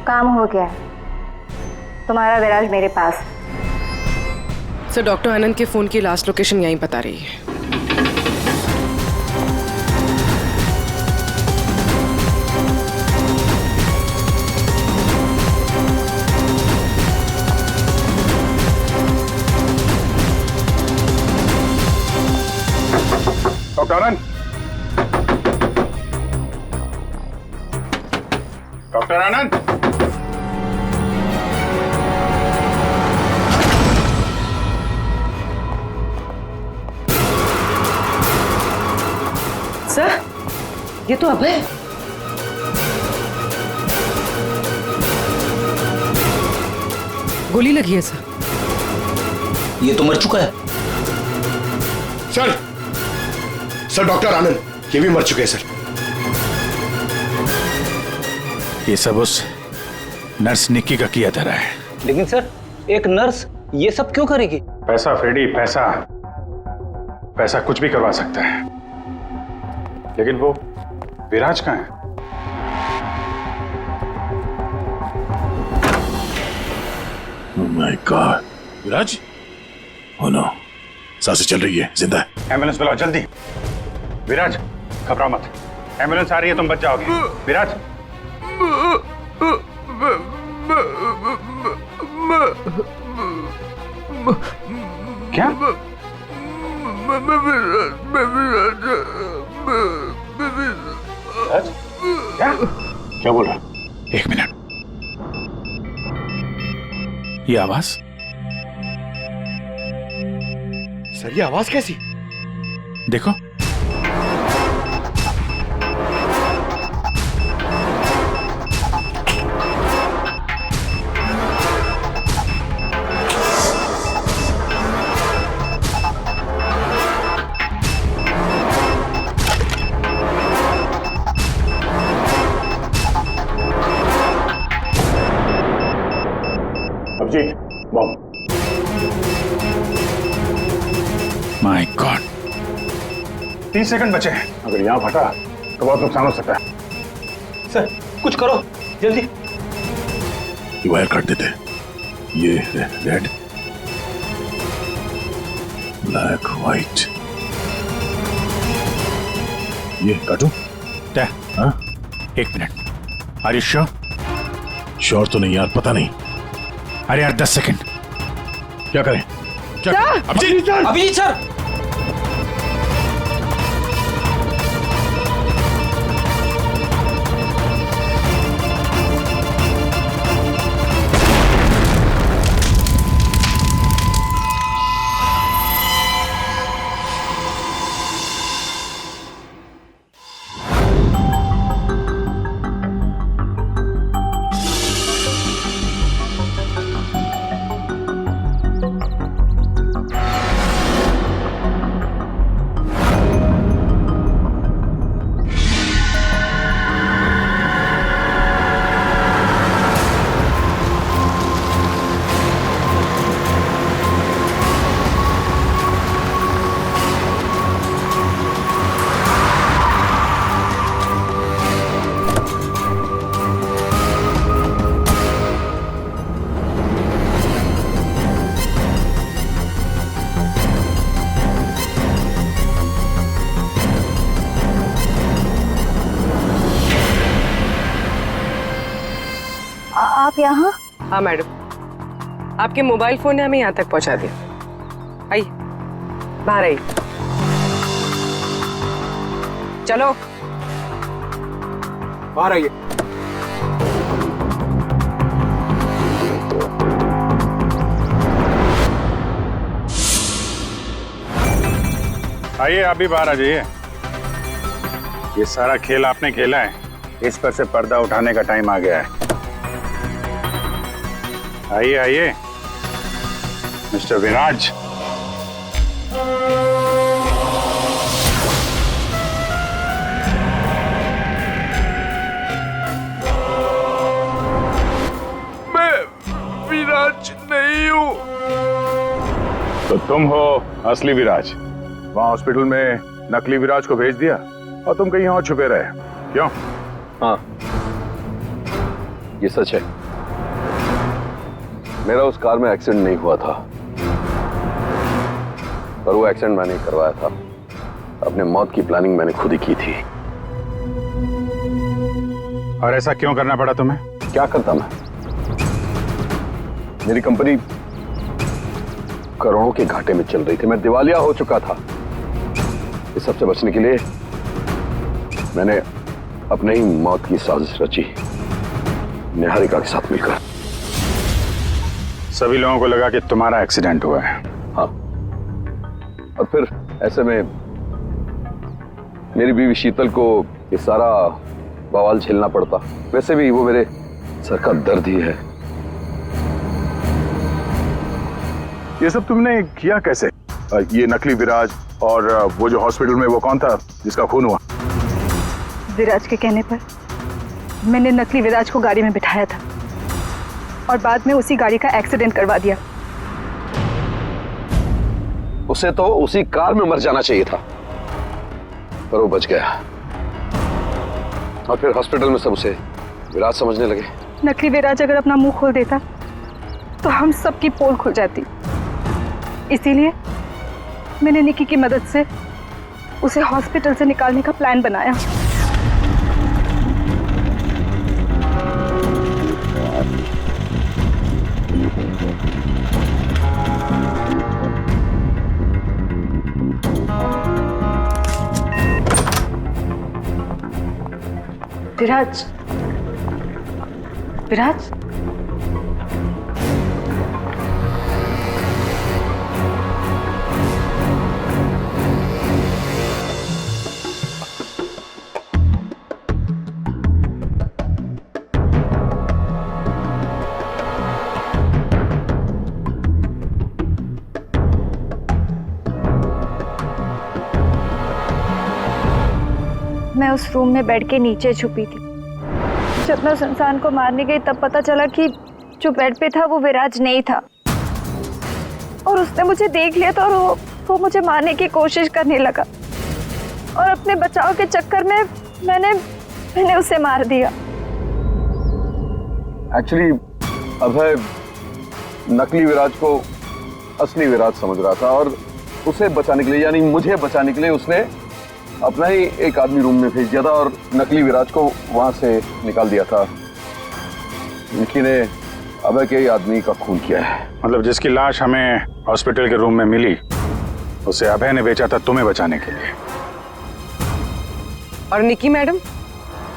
काम हो गया, तुम्हारा विराज मेरे पास। सर, डॉक्टर आनंद के फोन की लास्ट लोकेशन यहीं बता रही है। डॉक्टर आनंद, डॉक्टर आनंद, सर, ये तो अभय। गोली लगी है सर। ये तो मर चुका है। सर, सर डॉक्टर आनंद ये भी मर चुके हैं सर। ये सब उस नर्स निक्की का किया धरा है। लेकिन सर, एक नर्स ये सब क्यों करेगी? पैसा फ्रेडी, पैसा। पैसा कुछ भी करवा सकता है, लेकिन वो विराज कहाँ है? Oh my god, Viraj? Oh no, सांसें चल रही है, जिंदा है। एम्बुलेंस बुलाओ जल्दी। विराज, घबराओ मत, एम्बुलेंस आ रही है, तुम बच जाओगे। विराज, क्या? क्या? क्या बोल रहा? 1 मिनट, ये आवाज? सर, ये आवाज कैसी? देखो। अभिजीत, बम। माय गॉड, 30 सेकंड बचे हैं। अगर यहाँ फटा तो बहुत नुकसान हो सकता है। सर, कुछ करो जल्दी। ये वायर काट देते, ये रेड, ब्लैक, व्हाइट, ये काटू? हाँ? 1 minute, are you sure? Sure तो नहीं यार, पता नहीं। अरे यार 10 सेकंड। क्या करें? अभिजीत सर, अभिजीत सर, आप यहाँ? हाँ मैडम, आपके मोबाइल फोन ने हमें यहाँ तक पहुँचा दिया। आइए, बाहर आइए। चलो बाहर आइए। आइए, आप भी बाहर आ जाइए। ये सारा खेल आपने खेला है, इस पर से पर्दा उठाने का टाइम आ गया है। आइए आइए, मिस्टर विराज। मैं विराज नहीं हूं। तो तुम हो असली विराज। वहां हॉस्पिटल में नकली विराज को भेज दिया और तुम कहीं और छुपे रहे, क्यों? हाँ, ये सच है। मेरा उस कार में एक्सीडेंट नहीं हुआ था, पर वो एक्सीडेंट मैंने करवाया था। अपने मौत की प्लानिंग मैंने खुद ही की थी। और ऐसा क्यों करना पड़ा तुम्हें? क्या करता मैं? मेरी कंपनी करोड़ों के घाटे में चल रही थी, मैं दिवालिया हो चुका था। इस सबसे बचने के लिए मैंने अपने ही मौत की साजिश रची, निहारिका के साथ मिलकर। सभी लोगों को लगा कि तुम्हारा एक्सीडेंट हुआ है। हाँ, और फिर ऐसे में मेरी बीवी शीतल को ये सारा बवाल झेलना पड़ता। वैसे भी वो मेरे सर का दर्द ही है। ये सब तुमने किया कैसे? ये नकली विराज और वो जो हॉस्पिटल में वो कौन था जिसका खून हुआ? विराज के कहने पर मैंने नकली विराज को गाड़ी में बिठाया था और बाद में उसी गाड़ी का एक्सीडेंट करवा दिया। उसे तो उसी कार में मर जाना चाहिए था, पर वो बच गया। और फिर हॉस्पिटल में सब उसे विराज समझने लगे। नकली विराज अगर अपना मुंह खोल देता तो हम सबकी पोल खुल जाती। इसीलिए मैंने निकी की मदद से उसे हॉस्पिटल से निकालने का प्लान बनाया। विराज, विराज, मैं उस रूम में बेड के नीचे छुपी थी। जब मैं उस इंसान को मारने गई तब पता चला कि जो बेड पे था वो विराज नहीं था, और उसने मुझे देख लिया था और वो मुझे मारने की कोशिश करने लगा, और अपने बचाव के चक्कर में मैंने उसे मार दिया। एक्चुअली अभय नकली विराज को असली विराज समझ रहा था, और उसे बचाने के लिए, यानी मुझे बचाने के लिए, उसने अपना ही एक आदमी रूम में भेज दिया था और नकली विराज को वहां से निकाल दिया था। निकी ने अभय के ही आदमी का खून किया है। मतलब जिसकी लाश हमें हॉस्पिटल के रूम में मिली उसे अभय ने बेचा था तुम्हें बचाने के लिए। और निकी मैडम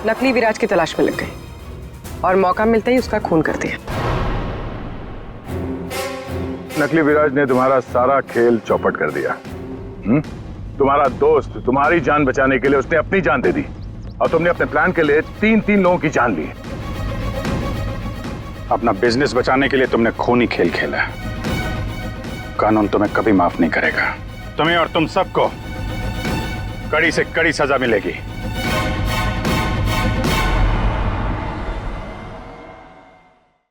नकली विराज की तलाश में लग गई और मौका मिलते ही उसका खून कर दिया। नकली विराज ने तुम्हारा सारा खेल चौपट कर दिया। तुम्हारा दोस्त तुम्हारी जान बचाने के लिए उसने अपनी जान दे दी और तुमने अपने प्लान के लिए 3 लोगों की जान ली। अपना बिजनेस बचाने के लिए तुमने खूनी खेल खेला। कानून तुम्हें कभी माफ नहीं करेगा। तुम्हें और तुम सबको कड़ी से कड़ी सजा मिलेगी।